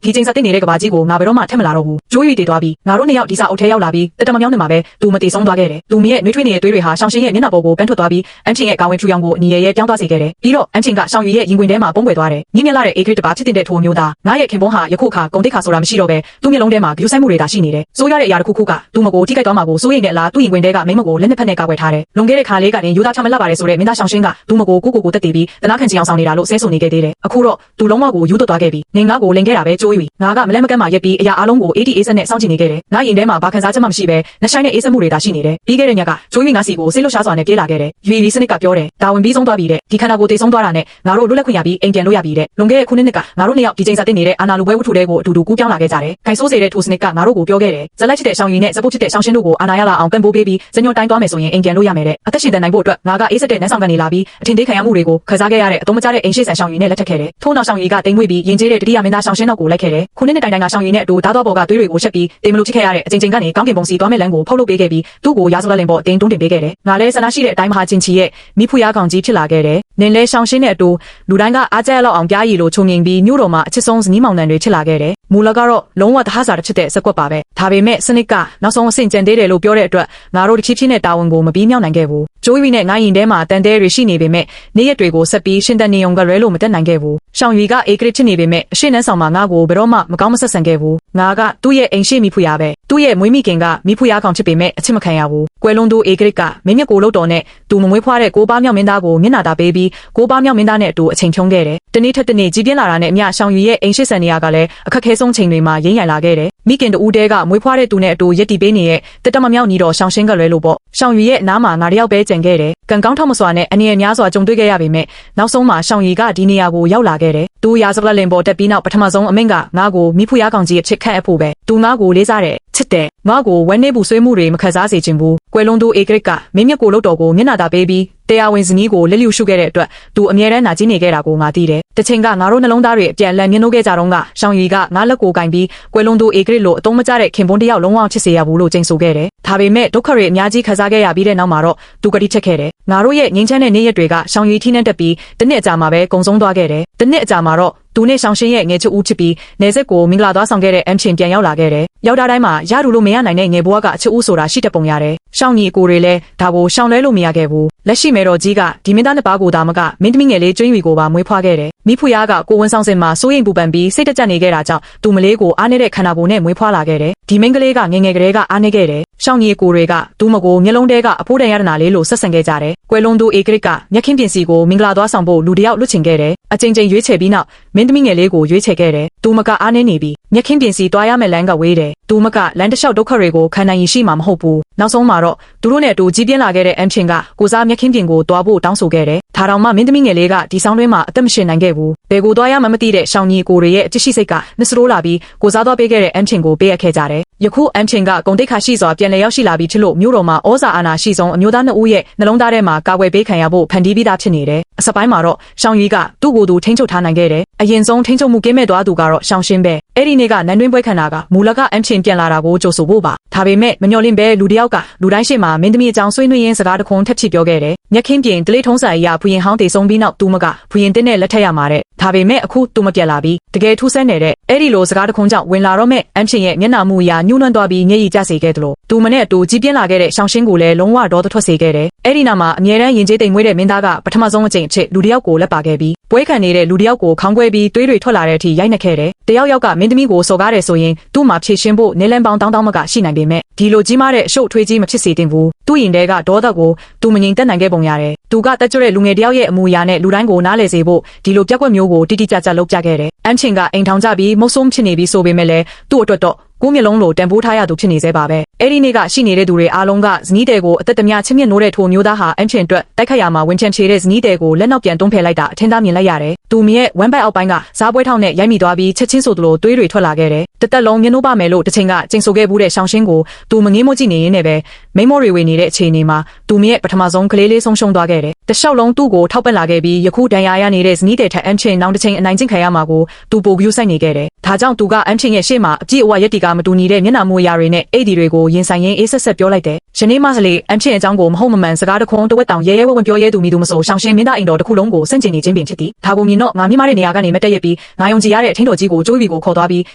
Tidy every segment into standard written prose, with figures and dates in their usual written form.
ဒီချိန်ဆက်တင်နေတဲ့ကဘာကြီးကိုငါဘယ်တော့မှထက်မလာတော့ဘူးကျိုး၍တည်သွားပြီးငါတို့နှစ်ယောက်ဒီစာအုပ်ထဲရောက်လာပြီးတတမမြောင်းနေမှာပဲသူမတည်ဆုံးသွားခဲ့တယ်သူမရဲ့နှွေးထွေးနေတဲ့သွေးတွေဟာရှောင်းရှင်းရဲ့မျက်နှာပေါ်ကိုပန်းထွက်သွားပြီးအမ်ချင်းရဲ့ကောင်းဝင်ထူရောင်ကိုအနီရဲပြောင်းသွားစေခဲ့တယ်ပြီးတော့အမ်ချင်းကရှောင်းရွေရဲ့ရင်ခွင်ထဲမှာပုံပွေသွားတယ်မြင့်မြတ်လာတဲ့အေဂရစ်တပါဖြစ်တဲ့ထိုမျိုးသားငါရဲ့ခင်ပွန်းဟာယခုအခါဂုံတိတ်ခါဆိုတာမရှိတော့ပဲသူ့မျက်လုံးထဲမှာဂရုစိုက်မှုတွေသာရှိနေတယ်စိုးရတဲ့အရာတစ်ခုခုကသူ့မကိုထိခိုက်သွားမှာကိုစိုးရိမ်တဲ့အလားသူ့ရင်ခွင်ထဲကမိမကိုလက်နှစ်ဖက်နဲ့ကာကွယ်ထားတယ်လွန်ခဲ့တဲ့ခါလေးကတင်ယူသားချမလက်ပါတယ်ဆိုတဲ့မင်းသားရှောင်းရှင်းကသူ့မကိုကိုတက်တည်ပြီးတနာခံချင်အောင်ဆောင်နေတာလို့ဆဲဆိုနေခဲ့သေးတယ်အခုတော့သူလုံးဝကိုယူသွတ်သွားခဲ့ပြီးနေငါကိုလင်ခဲ့တာပဲကြိုး၍ငါကမလက်မကန့်မှရက်ပြီးအရာအလုံးကို80ဆက်နဲ့စောင့်ကြည့်နေခဲ့တယ်ငါရင်ထဲမှာဘာခံစားချက်မှမရှိပဲနှဆိုင်တဲ့အေးစက်မှုတွေသာရှိနေတယ်ပြီးခဲ့တဲ့ညကကြိုး၍ငါစီကိုစိတ်လွတ်ရှားစွာနဲ့ပြေးလာခဲ့တယ်ယူရီစနစ်ကပြောတယ်ဒါဝင်ပြီးဆုံးသွားပြီတဲ့ဒီခန္ဓာကိုယ်တည်ဆုံးသွားတာနဲ့ငါတို့လွတ်လပ်ခွင့်ရပြီးအိမ်ပြန်လို့ရပြီတဲ့လွန်ခဲ့တဲ့ခုနှစ်ကငါတို့နှစ်ယောက်ဒီချိန်စာတင်နေတဲ့အာနာလူပွဲဝတ္ထုတွေကိုအတူတူကူးပြောင်းလာခဲ့ကြတယ်ခိုင်ဆိုးစေတဲ့ထိုစနစ်ကငါတို့ကိုပြောခဲ့တယ်ဇလက်ချစ်တဲ့ရှောင်းရီနဲ့ဇပုတ်ချစ်တဲ့ရှောင်းရှင်းတို့ကိုအာနာရလာအောင်ပံ့ပိုးပေးပြီးဇညွန်တိုင်းသွားမယ်ဆိုရင်အိမ်ပြန်လို့ရမယ်တဲ့အသက်ရှင်တန်နိုင်ဖို့အတွက်ငါကအေးစက်တဲ့နန်းဆောင်ကနေလာပြီးအထင်သေးခံရမှုတွေကိုခစားခဲ့ရတဲ့အတုံးမကျတဲ့အိမ်ရှိဆန်ရှောင်းရီနဲ့လက်ထပ်ခဲ့တယ်ထို့နောက်ရှောင်းရီကတိမ်မွေ့ပြီးရင်ကျေးတဲ့တတိယမင်းသားရှောင်းရှင်းနောက်ကိုလိုက်ခဲ့တယ်ခုနှစ်တိုင်တိုင်ကရှောင်းရီနဲ့အတူဓာတ်တော်ပေါ်ကသွေးတွေကိုရှက်ပြီးတေမလို့ချစ်ခဲ့ရတဲ့အချိန်ချင်းကနေကောင်းကင်ပုံစီသွားမဲ့လမ်းကိုဖောက်လုပ်ပေးခဲ့ပြီးသူ့ကိုရာဇဝတ်လင်ပေါ်အတင်းတွန်းတင်ပေးခဲ့တယ်ငါလည်းဆန္ဒရှိတဲ့အတိုင်းမဟာချင်းချီရဲ့မိဖုရားကောင်ကြီးဖြစ်လာခဲ့တယ်နင်လဲရှောင်းရှင်းတဲ့အတူလူတိုင်းကအားကျက်လောက်အောင်ပြားရည်လိုချုံငင်ပြီးမြို့တော်မှာအချစ်ဆုံးဇနီးမောင်နှံတွေဖြစ်လာခဲ့တယ်မူလကတော့လုံးဝတဟဇာတဖြစ်တဲ့စက်ကွက်ပါပဲဒါပေမဲ့စနစ်ကနောက်ဆုံးအဆင့်ကျန်သေးတယ်လို့ပြောတဲ့အတွက်ငါတို့တစ်ချီချင်းနဲ့တာဝန်ကိုမပြီးမြောက်နိုင်ခဲ့ဘူးကျိုးရီနဲ့ငါရင်ထဲမှာတန်တဲတွေရှိနေပေမဲ့နေ့ရက်တွေကိုဆက်ပြီးရှင်တန်နေုံကရဲလို့မတက်နိုင်ခဲ့ဘူးရှောင်းရီကအေဂရစ်ဖြစ်နေပေမဲ့အရှိနှန်းဆောင်မှာငါ့ကိုဘယ်တော့မှမကောင်းမဆက်ဆံခဲ့ဘူးငါကသူ့ရဲ့အိမ်ရှိမိဖူရပဲသူ့ရဲ့မွေးမိခင်ကမိဖူရကောင်ဖြစ်ပေမဲ့အချစ်မခံရဘူးကွယ်လွန်သူအေဂရစ်ကမင်းမြတ်ကိုလှုပ်တော်နဲ့သူမမွေးဖွားတဲ့ကိုပါမြောက်မင်းသားကိုမျက်နှာသာပေးပြီးကိုပါမြောက်မင်းသားနဲ့အတူအချိန်ဖြုံးခဲ့တယ်တနေ့ထက်တနေ့ကြီးပြင်းလာတာနဲ့အမျှရှောင်းရီရဲ့အိမ်ရှိဆန်နေရကလည်းအခက်ခဲဆုံးချိန်တွေမှာရင်းရိုင်လာခဲ့တယ်မိခင်တူတဲကမွေးဖွားတဲ့သူနဲ့အတူရက်တီပေးနေတဲ့တက်တမမြောက်ညီတော်ရှောင်းရှင်းကလွဲလို့ပေါ့ရှောင်းရီရဲ့နားမှာငါတယောက်ပဲကြံခဲ့တယ်ကံကောင်းထောက်မစွာနဲ့အနေအများစွာကြုံတွေ့ခဲ့ရပေမဲ့နောက်ဆုံးမှာရှောင်းရီကဒီနေရာကိုရောက်လာခဲ့တယ်သူရာဇဝတ်လင်ပေါ်တက်ပြီးနောက်ပထမဆုံးအမိန့်ကငါ့ကိုမိဖုရားကောင်ကြီးအဖြစ်ခန့်အပ်ဖို့ပဲသူငါ့ကိုလေးစားတယ်ချစ်တယ်ငါ့ကိုဝမ်းနည်းပူဆွေးမှုတွေမခံစားစေချင်ဘူးကွယ်လွန်သူအေဂရစ်ကမင်းမြတ်ကိုလှုပ်တော်ကိုမျက်နှာသာပေးပြီးတရားဝင်ဇနီးကိုလက်လျှူရှုခဲ့တဲ့အတွက်သူအမြဲတမ်းနာကျင်နေခဲ့တာကိုငါသိတယ်တချိန်ကငါတို့နှလုံးသားတွေအပြန်လည်မြင်လို့ခဲ့ကြတော့ကရှောင်းရီကငါလက်ကိုကင်ပြီးကွယ်လွန်သူအေဂရစ်လိုအတုံးမကျတဲ့ခင်ပွန်းတယောက်လုံးဝချစ်စေရဘူးလို့ကြိမ်ဆိုခဲ့တယ်ဒါပေမဲ့ဒုက္ခတွေအများကြီးခံစားခဲ့ရပြီးတဲ့နောက်မှာတော့သူကတိချက်ခဲ့တယ်ငါတို့ရဲ့ငြိမ်းချမ်းတဲ့နေ့ရက်တွေကရှောင်းရီထိနှံ့တက်ပြီးတစ်နှစ်အကြာမှာပဲကုံဆုံးသွားခဲ့တယ်တစ်နှစ်အကြာမှာတော့သူနဲ့ရှောင်းရှင်းရဲ့ငယ်ချစ်ဦးချစ်ပြီးနေဆက်ကိုမင်္ဂလာသွားဆောင်ခဲ့တဲ့အမ်ချင်းပြန်ရောက်လာခဲ့တယ်ရောက်တာတိုင်းမှာရတူလို့မရနိုင်တဲ့ငယ်ဘွားကအချစ်ဦးဆိုတာရှိတတ်ပုံရတယ်ရှောင်းညီအကိုတွေလည်းဒါကိုရှောင်းလဲလို့မရခဲ့ဘူးလက်ရှိမဲတော်ကြီးကဒီမင်းသားနှစ်ပါးကိုဒါမကမင်းသမီးငယ်လေးကျွင်းရီကိုပါမွေးဖွားခဲ့တယ်မိဖုရားကကိုဝန်ဆောင်စင်မှာစိုးရိမ်ပူပန်ပြီးစိတ်တကြနေခဲ့တာကြောင့်သူမလေးကိုအားနေတဲ့ခန္ဓာကိုယ်နဲ့မွေးဖွားလာခဲ့တယ်ဒီမိန်းကလေးကငယ်ငယ်ကလေးကအားနေခဲ့တယ်ရှောင်းညီအကိုတွေကသူမကိုမျက်လုံးထဲကအဖိုးတန်ရတနာလေးလိုဆက်ဆံခဲ့ကြတယ်ကွယ်လွန်သူအေဂရစ်ကမျက်ခင်းပြင်စီကိုမင်္ဂလာသွားဆောင်ဖို့လူတယောက်လွတ်ချင်ခဲ့တယ်အချိန်ချင်းရွေးချယ်ပြီးနောက်မင်းသမီးငယ်လေးကိုရွေးချယ်ခဲ့တယ်သူမကအားနေနေပြီးမျက်ခင်းပြင်စီတွားရမယ့်လမ်းကဝေးတယ်သူမကလမ်းတစ်လျှောက်ဒုက္ခတွေကိုခံနိုင်ရရှိမှာမဟုတ်ဘူးနောက်ဆုံးမှာတော့သူတို့နဲ့အတူကြီးပြင်းလာခဲ့တဲ့အမ်ချင်းကကိုစားမျက်ခင်းပြင်ကိုတွားဖို့တောင်းဆိုခဲ့တယ်ဒါတောင်မှမင်းသမီးငယ်လေးကဒီဆောင်တွင်းမှာအသက်မရှင်နိုင်ခဲ့ဘူးဘယ်ကိုတွားရမှမသိတဲ့ရှောင်းညီကိုတွေရဲ့အချစ်ရှိစိတ်ကနှစရိုးလာပြီးကိုစားသွားပေးခဲ့တဲ့အမ်ချင်းကိုပေးအပ်ခဲ့ကြတယ်ယခုအမ်ချင်းကဂုံတိတ်ခါရှိစွာပြန်လည်ရောက်ရှိလာပြီးဖြစ်လို့မြို့တော်မှာဩဇာအာဏာရှိဆုံးအမျိုးသားနှစ်ဦးရဲ့နှလုံးသားထဲမှာကာကွယ်ပေးခံရဖို့ဖန်တီးပြီးသားဖြစ်နေတယ်အစပိုင်းမှာတော့ရှောင်းရီကသူ့ကိုယ်သူထိန်းချုပ်ထားနိုင်ခဲ့တယ်အရင်ဆုံးထိန်းချုပ်မှုကင်းမဲ့သွားသူကတော့ရှောင်းရှင်းပဲအဲ့ဒီနေ့ကနန်းတွင်းပွဲခန္ဓာကမူလကအမ်ချင်းပြန်လာတာကိုကြိုဆိုဖို့ပါဒါပေမဲ့မမျှော်လင့်ပဲလူတယောက်ကလူတိုင်းရှိမှမင်းသမီးအကြောင်းဆွေးနွေးရင်းစကားတခွန်းထပ်ချပြောခဲ့တယ်မျက်ခင်းပြင်တလေးထုံးစာအရာဖူရင်ဟောင်းတေဆုံးပြီးနောက်သူမကဖူရင်တင်းနဲ့လက်ထက်ရမှာတဲ့ဒါပေမဲ့အခုသူမပြတ်လာပြီးတကယ်ထူးဆန်းနေတဲ့အဲ့ဒီလိုစကားတခွန်းကြောင့်ဝင်လာတော့မဲ့အမ်ချင်းရဲ့မျက်နှာမူအရာညှိုးနှွမ်းသွားပြီးမျက်ရည်ကျစေခဲ့တယ်လို့သူမနဲ့အတူကြီးပြင်းလာခဲ့တဲ့ရှောင်းရှင်းကိုလည်းလုံးဝဒေါသထွက်စေခဲ့တယ်အဲ့ဒီနောက်မှာအမြဲတမ်းရင်ကျေးတိမ်မွေးတဲ့မင်းသားကပထမဆုံးအကြိမ်အဖြစ်လူတယောက်ကိုလက်ပါခဲ့ပြီးပွဲခံနေတဲ့လူတယောက်ကိုခေါင်းကွဲပြီးသွေးတွေထွက်လာတဲ့အထိရိုက်နှက်ခဲ့တယ်တယောက်ယောက်ကမင်းသမီးကိုစော်ကားတယ်ဆိုရင်သူ့မှာဖြည့်ရှင်းဖို့နေလန်ပေါင်းတောင်းမကရှိနိုင်ပေမဲ့ဒီလိုကြီးမားတဲ့အရှုပ်ထွေးကြီးမဖြစ်စေသင့်ဘူးသူ့ရင်ထဲကဒေါသကိုသူမငြိမ်သက်နိုင်ခဲ့ပုံရတယ်သူကတက်ကြွတဲ့လူငယ်တယောက်ရဲ့အမူအရာနဲ့လူတိုင်းကိုနားလည်စေဖို့ဒီလိုပြက်ကွက်မျိုးကိုတိတိကျကျလုပ်ပြခဲ့တယ်အမ်ချင်းကအိမ်ထောင်ကြပြီးမုတ်ဆိုးဖြစ်နေပြီးဆိုပေမဲ့လည်းသူ့အတွက်တော့ကိုမျက်လုံးလိုတန်ဖိုးထားရသူဖြစ်နေသေးပါပဲအဲ့ဒီနေ့ကရှိနေတဲ့သူတွေအားလုံးကဇနီးတဲ့ကိုအသက်တမျှချစ်မြတ်နိုးတဲ့ထိုမျိုးသားဟာအမ်ချင်းအတွက်တိုက်ခတ်ရမှာဝင်ချန်ချေတဲ့ဇနီးတဲ့ကိုလက်နောက်ပြန်တွန်းဖယ်လိုက်တာအထင်သာမြင်လိုက်ရတယ်သူမြရဲ့ဝမ်းပိုက်အောက်ပိုင်းကစားပွဲထောက်နဲ့ရိုက်မိသွားပြီးချက်ချင်းဆိုသလိုသွေးတွေထွက်လာခဲ့တယ်တသက်လုံးမျက်နှာပါမယ်လို့တစ်ချိန်ကကျင်ဆိုခဲ့ဘူးတဲ့ရှောင်းရှင်းကိုသူမငေးမကြည့်နေရင်းနဲ့ပဲမိမောတွေဝေနေတဲ့အခြေအနေမှာသူမြရဲ့ပထမဆုံးကလေးလေးဆုံးရှုံးသွားခဲ့တယ်တလျှောက်လုံးသူ့ကိုထောက်ပံ့လာခဲ့ပြီးယခုဒဏ်ရာရနေတဲ့ဇနီးတဲ့ထက်အမ်ချင်းနောက်တစ်ချိန်အနိုင်ကျင့်ခံရမှာကိုသူပိုကူးဆိုင်နေခဲ့တယ်ဒါကြောင့်သူကအမ်ချင်းရဲ့ရှေ့မှာအပြည့်အဝရက်တီက ကမတူညီတဲ့မျက်နှာမူအရာတွေနဲ့အိတ်ဒီတွေကိုရင်ဆိုင်ရင်းအေးဆက်ဆက်ပြောလိုက်တယ်ယနေ့မှစလေအန်ချင်းအကြောင်းကိုမဟုတ်မမှန်စကားတခွန်းတဝက်တောင်ရဲရဲဝံ့ဝံ့ပြောရဲသူမိသူမဆိုရှောင်းရှင်းမင်းသားအိမ်တော်တစ်ခုလုံးကိုစန့်ကျင်နေခြင်းပင်ဖြစ်သည်ဒါကိုမြင်တော့ငါမိမတဲ့နေရာကနေမတက်ရပြီးငါယုံကြည်ရတဲ့အထင်းတော်ကြီးကိုကျိုးပြီးကိုခေါ်သွားပြီး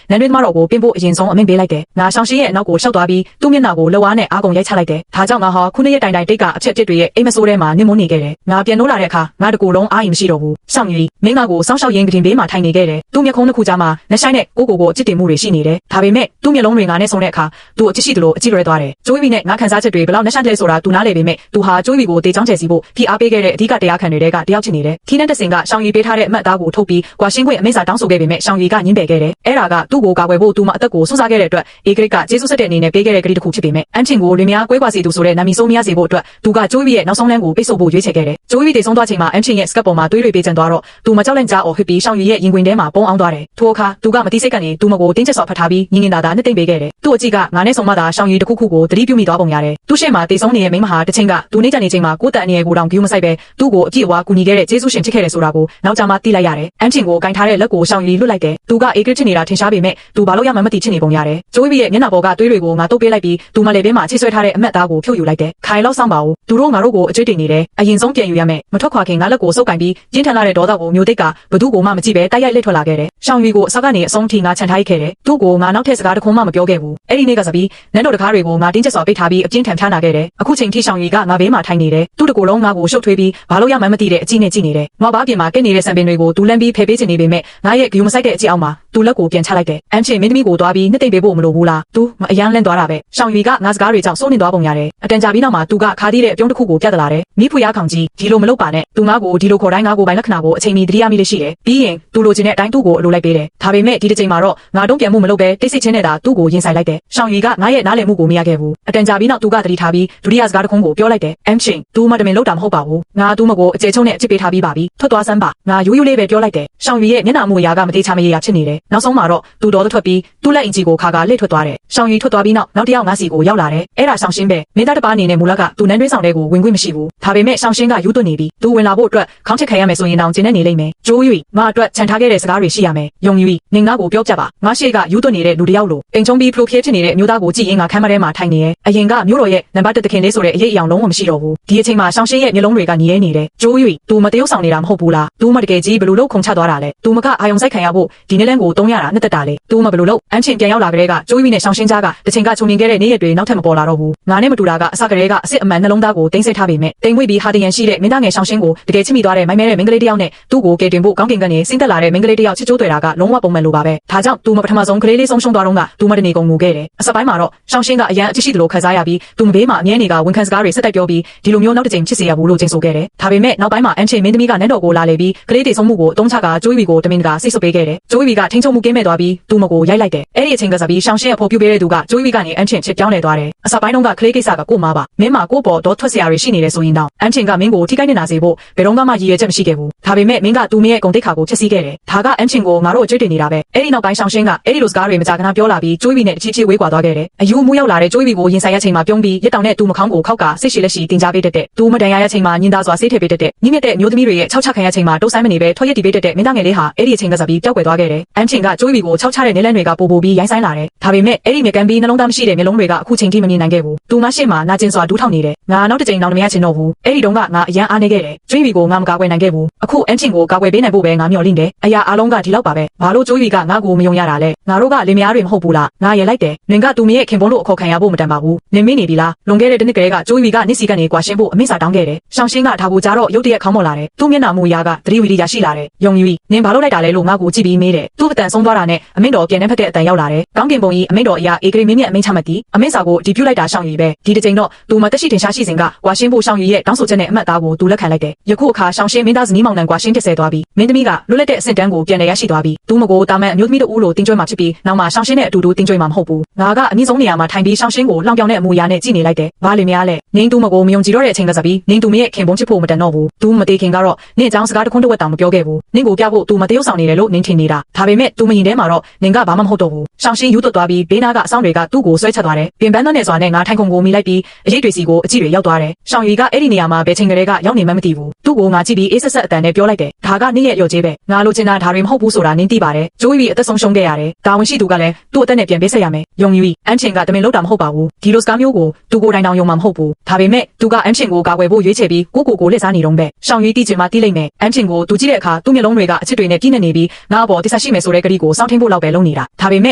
နန်းတွင်းသမားတော်ကိုပြင်ဖို့အရင်ဆုံးအမိန့်ပေးလိုက်တယ်ငါရှောင်းရှင်းရဲ့အနောက်ကိုရှောက်သွားပြီးသူ့မျက်နှာကိုလှဝါးနဲ့အားကုန်ရိုက်ချလိုက်တယ်ဒါကြောင့်ငါဟာခုနှစ်ရက်တိုင်တိုင်တိတ်ကအဖြစ်အပျက်တွေရဲ့အိမ်မဆိုးထဲမှာနင်းမုန်းနေခဲ့တယ်ငါပြန်နိုးလာတဲ့အခါငါတကူလုံးအားရင်မရှိတော့ဘူးရှောင်းရီမင်းငါကိုစောင်းရှောက်ရင်းကတင်ဘေးမှာထိုင်နေခဲ့တယ်သူ့မျက်ခုံးတစ်ခုကြားမှာနှဆိုင်နဲ့ကိုအချစ်တင်မှုတွေရှိနေတယ်ဒါပေမဲ့သူ့မျက်လုံးတွေငါနဲ့ဆုံတဲ့အခါသူအချစ်ရှိသလိုအကြည့်လွဲသွားတယ်ကျိုးပြီးနဲ့ငါခံစားချက်တွေဘယ်လောက်နှဆိုင်လဲဆိုတာသူနားလေပေမဲ့သူဟာကျိုးပြီးကိုတေချောင်းချယ်စီဖို့ဖိအားပေးခဲ့တဲ့အဓိကတရားခံတွေကတယောက်ချင်နေတယ်ခီးနှက်တစင်ကရှောင်းရီပေးထားတဲ့အမှတ်အသားကိုထုတ်ပြီးကွာရှင်းခွင့်အမိန့်စာတောင်းဆိုခဲ့ပေမဲ့ရှောင်းရီကညှင်းပယ်ခဲ့တယ်အဲ့ဒါကသူ့ကိုကာကွယ်ဖို့သူမအသက်ကိုဆွန့်စားခဲ့တဲ့အတွက်အေဂရစ်ကကျေးဇူးဆက်တဲ့အနေနဲ့ပေးခဲ့တဲ့ကတိတစ်ခုဖြစ်ပေမဲ့အန်ချင်းကိုလင်မယားကွဲကွာစီသူဆိုတဲ့နာမည်ဆိုးမရစေဖို့အတွက်သူကကျိုးပြီးရဲ့နောက်ဆုံးလမ်းကိုပိတ်ဆို့ဖို့ရွေးချယ်ခဲ့တယ်ကျိုးပြီးတေဆုံးသွားချိန်မှာအန်ချင်းရဲ့စကတ်ပေါ်မှာတွေးတွေပေးကျန်သွားတော့သူမကြောက်လန့်ကြအော်ဟစ်ပြီးရှောင်းရီရဲ့ရင်ခွင်ထဲမှာပုံအောင်သွားတယ်ထိုအခါသူကမတိစိတ်ကနေသူမကိုတင်းကျပ်စွာဖတ်ထားပြီးညင်ညင်သာသာနှစ်သိမ့်ပေးခဲ့တယ်သူ့အကြည့်ကငါနဲ့ဆုံမသာရှောင်းရီတစ်ခုခုကိုတတိပြုမိသွားပုံရတယ်သူ့ရှေ့မှာတေဆုံးနေတဲ့မိန်းမဟာတစ်ချိန်ကသူနေကြနေချိန်မှာကိုယ့်တန်အနေကိုတောင်ဂယူးမဆိုင်ပဲသူ့ကိုအပြည့်အဝကူညီခဲ့တဲ့ကျေးဇူးရှင်ဖြစ်ခဲ့တယ်ဆိုတာကိုနောက်ကြမှာသိလိုက်ရတယ်အန်ချင်းကိုကင်ထားတဲ့လက်ကိုရှောင်းရီလွတ်လိုက်တယ်သူကအေဂရစ်ချစ်နေတာထင်ရှားပေမဲ့သူဘာလို့ရမှမသိချစ်နေပုံရတယ်ကျိုးပြီးရဲ့မျက်နှာပေါ်ကတွေးတွေကိုငါတုတ်ပေးလိုက်ပြီးသူမလည်းဘေးမှာချိဆွဲထားတဲ့အမတ်သားကိုဖြုတ်ယူလိုက်တယ်ခိုင်လောက်ဆောင်ပါဦးသူတို့ငါတို့ကိုအကျွေးတင်နေတယ်အရင်ဆုံးပြန်ယူရမယ်မထွက်ခွာခင်ငါလက်ကိုစုပ်ကင်ပြီးရင်းထန်လာတဲ့ဒေါသကိုမျိုးသိက်ကဘသူ့ကိုမှမကြည့်ပဲတိုက်ရိုက်လက်ထွက်လာခဲ့တယ်ရှောင်းရီကိုအစကနေအဆုံးထိငါခြံထားခဲ့တယ်သူ့ကိုငါနောက်ထပ်စကားတစ်ခုမှမပြောခဲ့ဘူးအဲ့ဒီနေ့ကစပြီးနန်းတော်တကားတွေကိုငါတင်းကျပ်စွာပိတ်ထားပြီးအပြင်းထန်ဖျားနာခဲ့တယ်အခုချိန်ထိရှောင်းရီကငါဘေးမှာထိုင်နေတယ်သူ့တကူလုံးငါကိုရှုပ်ထွေးပြီးဘာလို့ရမှန်းမသိတဲ့အကြည့်နဲ့ကြည့်နေတယ်ငါဘာပြင်မှာကဲနေတဲ့ဆံပင်တွေကိုသူလန်းပြီးဖယ်ပေးချင်နေပေမဲ့ငါရဲ့ဂယူးမဆိုင်တဲ့အကြည့်အောက်မှာသူလက်ကိုပြန်ချလိုက်တယ်အန်ချင်းမင်းသမီးကိုတွားပြီးနှစ်သိမ့်ပေးဖို့မလိုဘူးလားသူမအယမ်းလန့်သွားတာပဲရှောင်းရီကငါစကားတွေကြောင့်စိုးနေသွားပုံရတယ်အတန်ကြာပြီးနောက်မှာသူကခါသေးတဲ့အပြုံးတစ်ခုကိုပြတ်လာတယ်မိဖူရခေါင်ကြီးဒီလိုမလုပ်ပါနဲ့သူငါကိုဒီလိုခေါ်တိုင်းငါကိုပိုင်လက္ခဏာကိုအချိန်မီတတိယမိလေးရှိတယ်ပြီးရင်သူလိုချင်တဲ့အတိုင်းသူ့ကိုအလိုလိုက်ပေးတယ်ဒါပေမဲ့ဒီတစ်ချိန်မှာတော့ငါတုံးပြန်မှုမလုပ်ပဲတိတ်ဆိတ်ချင်းနဲ့သာသူ့ကိုရင်ဆိုင်လိုက်တယ်ရှောင်းရီကငါရဲ့နားလည်မှုကိုမရခဲ့ဘူးအတန်ကြာပြီးနောက်သူကတတိထားပြီးဒုတိယစကားတစ်ခုကိုပြောလိုက်တယ်အန်ချင်းသူမတမင်လောက်တာမဟုတ်ပါဘူးငါသူ့မကိုအကျယ်ချုံနဲ့အချစ်ပေးထားပြီးပါပြီထွက်သွားစမ်းပါငါရိုးရိုးလေးပဲပြောလိုက်တယ်ရှောင်းရီရဲ့မျက်နှာမူအရာကမသေးချာမရေရာဖြစ်နေတယ်နောက်ဆုံးမှာတော့သူတော်ထွက်ပြီးသူ့လက်အင်ဂျီကိုခါကလှည့်ထွက်သွားတယ်ရှောင်းရီထွက်သွားပြီးနောက်တစ်ယောက်ငါစီကိုရောက်လာတယ်အဲ့ဒါရှောင်းရှင်းပဲမင်းသားတစ်ပါးအနေနဲ့မူလကသူနန်းတွင်းဆောင်တဲ့ကိုဝင်ခွင့်မရှိဘူးဒါပေမဲ့ရှောင်းရှင်းကယူသွတ်နေပြီးသူဝင်လာဖို့အတွက်ခေါင်းချက်ခံရမယ်ဆိုရင်တောင်ကျင်းနေနေလိမ့်မယ်ကျိုး၍ငါအတွက်ခြံထားခဲ့တဲ့စကားတွေရှိရမယ်ယုံယူနင်ငါကိုပြောပြပါငါရှေ့ကယူသွတ်နေတဲ့လူတစ်ယောက်လိုအိမ်ချုံပြီးဖလိုဖြဲဖြစ်နေတဲ့အမျိုးသားကိုကြည့်ရင်ငါခမ်းမထဲမှာထိုင်နေရဲ့အရင်ကမျိုးတော်ရဲ့နံပါတ်1တခင်လေးဆိုတဲ့အရေးအယောင်လုံးဝမရှိတော့ဘူးဒီအချိန်မှာရှောင်းရှင်းရဲ့မျိုးလုံးတွေကညီရဲနေတယ်ကျိုး၍သူမတရုပ်ဆောင်နေတာမဟုတ်ဘူးလားသူမတကယ်ကြီးဘယ်လိုလုပ်ခုံချသွားတာလဲသူမကအာယုံဆိုင်ခံရဖို့ဒီနေ့လန်းကိုတုံးရတာနှစ်သက်တာလေသူမဘယ်လိုလုပ်အန်ချင်းပြန်ရောက်လာကြတဲ့ကကျိုး၍နဲ့ရှောင်းရှင်းကြားကတချိန်ကချုံမြင်ခဲ့တဲ့နေ့ရက်တွေနောက်ထပ်မပေါ်လာတော့ဘူးငါနဲ့မတူတာကအစကတည်းကအစ်စ်အမှန်နှလုံးသားကိုတင်းစိတ်ထားပေမဲ့တိမ်မွေ့ပြီးဟာတရန်ရှိတဲ့မင်းသားငယ်ရှောင်းရှင်းကိုတကယ်ချစ်မိသွားတဲ့မိုင်းမဲတဲ့မင်းကလေးတစ်ယောက်နဲ့သူ့ကိုကယ်တင်ဖို့ကောင်းကင်ကနေဆင်းသက်လာတဲ့မင်းကလေးတစ်ယောက်ချစ်ချိုးတွေ့တာကလုံးဝပုံမှန်လိုပါပဲဒါကြောင့်သူမပထမဆုံးကလေးလေးဆုံးရှုံးသွားတော့ကသူမတနေကုန်ငိုခဲ့တယ်အစပိုင်းမှာတော့ရှောင်းရှင်းကအရန်အချစ်ရှိသလိုခံစားရပြီးသူမဘေးမှာအမြဲနေကဝန်ခံစကားတွေဆက်တိုက်ပြောပြီးဒီလိုမျိုးနောက်တစ်ချိန်ချစ်စေရဘူးလို့ကျင်းဆိုခဲ့တယ်ဒါပေမဲ့နောက်ပိုင်းမှာအန်ချင်းမင်းသမီးကနန်းတော်ကိုလာလေပြီးကလေးတေဆုံးမှုကိုအတုံးချကကျိုးဝီကိုတမင်တကာဆိတ်ဆုပ်ပေးခဲ့တယ်ကျိုးဝီကထိန်းချုပ်မှုကင်းမဲ့သွားပြီးသူမကိုရိုက်လိုက်တယ်အဲ့ဒီအချိန်ကစားပြီးရှောင်းရှင်းအဖို့ပြုပေးတဲ့သူကကျိုးဝီကနေအန်ချင်းချစ်ပြောင်းလဲသွားတယ်အစပိုင်းတုန်းကကလေးကိစ္စကကို့မှာပါမင်းမှာကို့ပေါ်တော့ထွက်စရာတွေရှိနေတယ်ဆိုရင်တော့အန်ချင်းကမင်းကိုထိခိုက်နေတာစေဖို့ဘယ်တော့မှရည်ရွယ်ချက်မရှိခဲ့ဘူးဒါပေမဲ့မင်းကသူမရဲ့ဂုဏ်သိက္ခာကိုဖျက်ဆီးခဲ့တယ်ဒါကအန်ချင်းကိုငါတို့အကျွေးတင်နေတာပဲအဲ့ဒီနောက်ပိုင်းရှောင်းရှင်းကအဲ့ဒီလိုစကားတွေမကြာခဏပြောလာပြီးကျိုးဝီနဲ့တချီချီဝေးကွာသွားခဲ့တယ်အယူမှုရောက်လာတဲ့ကျိုးဝီကိုရင်ဆိုင်ရချိန်မှာပြုံးပြီးရက်တောင်နဲ့သူမခေါင်းကိုခောက်ကစိတ်ရှိလက်ရှိတင်ကြားပေးတတ်တဲ့သူမတန်ရရချိန်မှာညင်သားစွာဆေးထည့်ပေးတတ်တဲ့ညမြတ်တဲ့မျိုးသမီးတွေရဲ့၆ချခံရချိန်မှာတုံးဆိုင်မနေပဲထွက်ရက်တီပေးတတ်တဲ့မင်းသားငယ်လေးဟာအဲ့ဒီအချိန်ကစားပြီးပျောက်ကွယ်သွားခဲ့တယ်အန်ချင်းကကျိုးဝီကို၆ချတဲ့နေလန်းတွေကပို့ပို့ပြီးရိုင်းဆိုင်လာတယ်ဒါပေမဲ့အဲ့ဒီမြေကန်ပြီးနှလုံးသားမရှိတဲ့မျိုးလုံးတွေကအခုချိန်ထိမမြင်နိုင်ခဲ့ဘူးသူမရှိမှနာကျင်စွာဒူးထောက်နေတယ်ငါနောက်တစ်ချိန်နောက်မရချင်တော့ဘူးအဲ့ဒီတုန်းကငါအရန်အားနေခဲ့တယ်ကျိုးဝီကိုငါမကာကွယ်နိုင်ခဲ့ဘူးအခုအန်ချင်းကိုကာကွယ်ပေးနိုင်ဖို့ပဲငါမျှော်လင့်တယ်အရာအလုံးကဒီလောက်ပါပဲဘာလို့ကျိုးဝီကငါကိုမယုံရတာလဲငါတို့ကလင်မယားတွေမဟုတ်ဘူးလားငါရလိုက်တယ်နင်ကသူမရဲ့ခင်ပွန်းလို့အခေါ်ခံရဖို့မတန်ပါဘူးနင်မင်းနေပြီလားလွန်ခဲ့တဲ့တစ်နှစ်ကလေးကကျိုးဝီကနစ်စီကနေကွာရှင်းဖို့အမိစာတောင်းခဲ့တယ်ရှောင်းရှင်းကဒါကိုကြားတော့ရုတ်တရက်ခေါင်းမော်လာတယ်သူ့မျက်နှာမူအရာကသတိဝီရိယရှိလာတယ်ယုံယူနင်ဘာလို့လိုက်တာလဲလို့ငါကိုကြည့်ပြီးမေးတယ်သူ့အတန်ဆုံးသွားတာနဲ့အမင်းတော်ပြန်နှက်ဖက်တဲ့အတန်ရောက်လာတယ်ကောင်းကင်ဘုံကြီးအမင်းတော်အရာအေဂရီမင်းမြတ်အမိန့်ချမှတ်သည်အမိန့်စာကိုဒီပြုတ်လိုက်တာရှောင်းရီပဲဒီတစ်ချိန်တော့သူမတက်ရှိတင်ရှားရှိစဉ်ကကွာရှင်းဖို့ရှောင်းရီရဲ့တောင်းဆိုချက်နဲ့အမှတ်သားကိုသူလက်ခံလိုက်တယ်ယခုအခါရှောင်းရှင်းမင်းသားဇနီးမောင်နှံကွာရှင်းတစ်ဆယ်သွားပြီးမင်းသမီးကလွတ်လပ်တဲ့အဆင့်တန်းကိုပြန်လည်ရရှိသွားပြီးသူမကိုတာမန်အမျိုးသမီးတို့ဦးလိုတင်းကျွဲမှာဖြစ်ပြီးနောက်မှရှောင်းရှင်းနဲ့အတူတူတင်းကျွဲမှာမဟုတ်ဘူးငါကအမြင့်ဆုံးနေရာမှာထိုင်ပြီးရှောင်းရှင်းကိုလှောင်ပြောင်တဲ့အမူအရာနဲ့ကြည့်နေလိုက်တယ်ဘာလင်မယားလဲနင်းသူမကိုမယုံကြည်တော့တဲ့အချိန်ကစားပြီးနင်းသူမရဲ့ခင်ပွန်းချစ်ဖို့မတန်တော့ဘူးသူမသေးခင်ကတော့နင်းအကြောင်းစကားတစ်ခွန်းတစ်ဝက်တောင်မပြောခဲ့ဘူးနင်းကိုပြဖို့သူမတရုပ်ဆောင်နေတယ်လို့နင်းထင်နေတာဒါပေမဲ့သူမရင်ထဲမှာတော့နင်းကဘာမှမဟုတ်တော့ဘူးရှောင်းရှင်းယူသွတ်သွားပြီးဘေးနားကအဆောင်တွေကသူ့ကိုဆွဲချက်သွားတယ်ပြင်ပန်းနဲ့စွာနဲ့ငါထိုင်ခုံကိုမိလိုက်ပြီးအရေးတွေစီကိုအကြည့်တွေရောက်သွားတယ်ရှောင်းရီကအဲ့ဒီနေရာမှာဘယ်ချိန်ကလေးကရောက်နေမှမသိဘူးသူ့ကိုငါကြည့်ပြီးအေးဆက်ဆက်အတန်နဲ့ပြောလိုက်တယ်ဒါကနင်းရဲ့ရော်ကျေးပဲငါလိုချင်တာဒါတွေမဟုတ်ဘူးဆိုတာနင်းသိပါတယ်ကျိုးပြီးအသက်ဆုံးရှုံးခဲ့ရတယ်တာဝန်ရှိသူကလည်းသူ့ အသက်နဲ့ပြန်ပေးဆက်ရမယ်။ယုံကြည်အန်ချင်းကတမင်လောက်တာမဟုတ်ပါဘူး။ဒီလိုစကားမျိုးကိုသူကိုယ်တိုင်တောင်ယုံမှာမဟုတ်ဘူး။ဒါပေမဲ့သူကအန်ချင်းကိုကာကွယ်ဖို့ရွေးချယ်ပြီးကိုလက်စားနေတော့ပဲ။ရှောင်းရွေးတီးချင်မှတီးလိုက်မယ်။အန်ချင်းကိုသူကြည့်တဲ့အခါသူ့မျက်လုံးတွေကအချစ်တွေနဲ့ပြည့်နေပြီးငါ့အပေါ်တစ္ဆာရှိမယ်ဆိုတဲ့ကတိကိုစောင့်ထိန်ဖို့လောက်ပဲလုပ်နေတာ။ဒါပေမဲ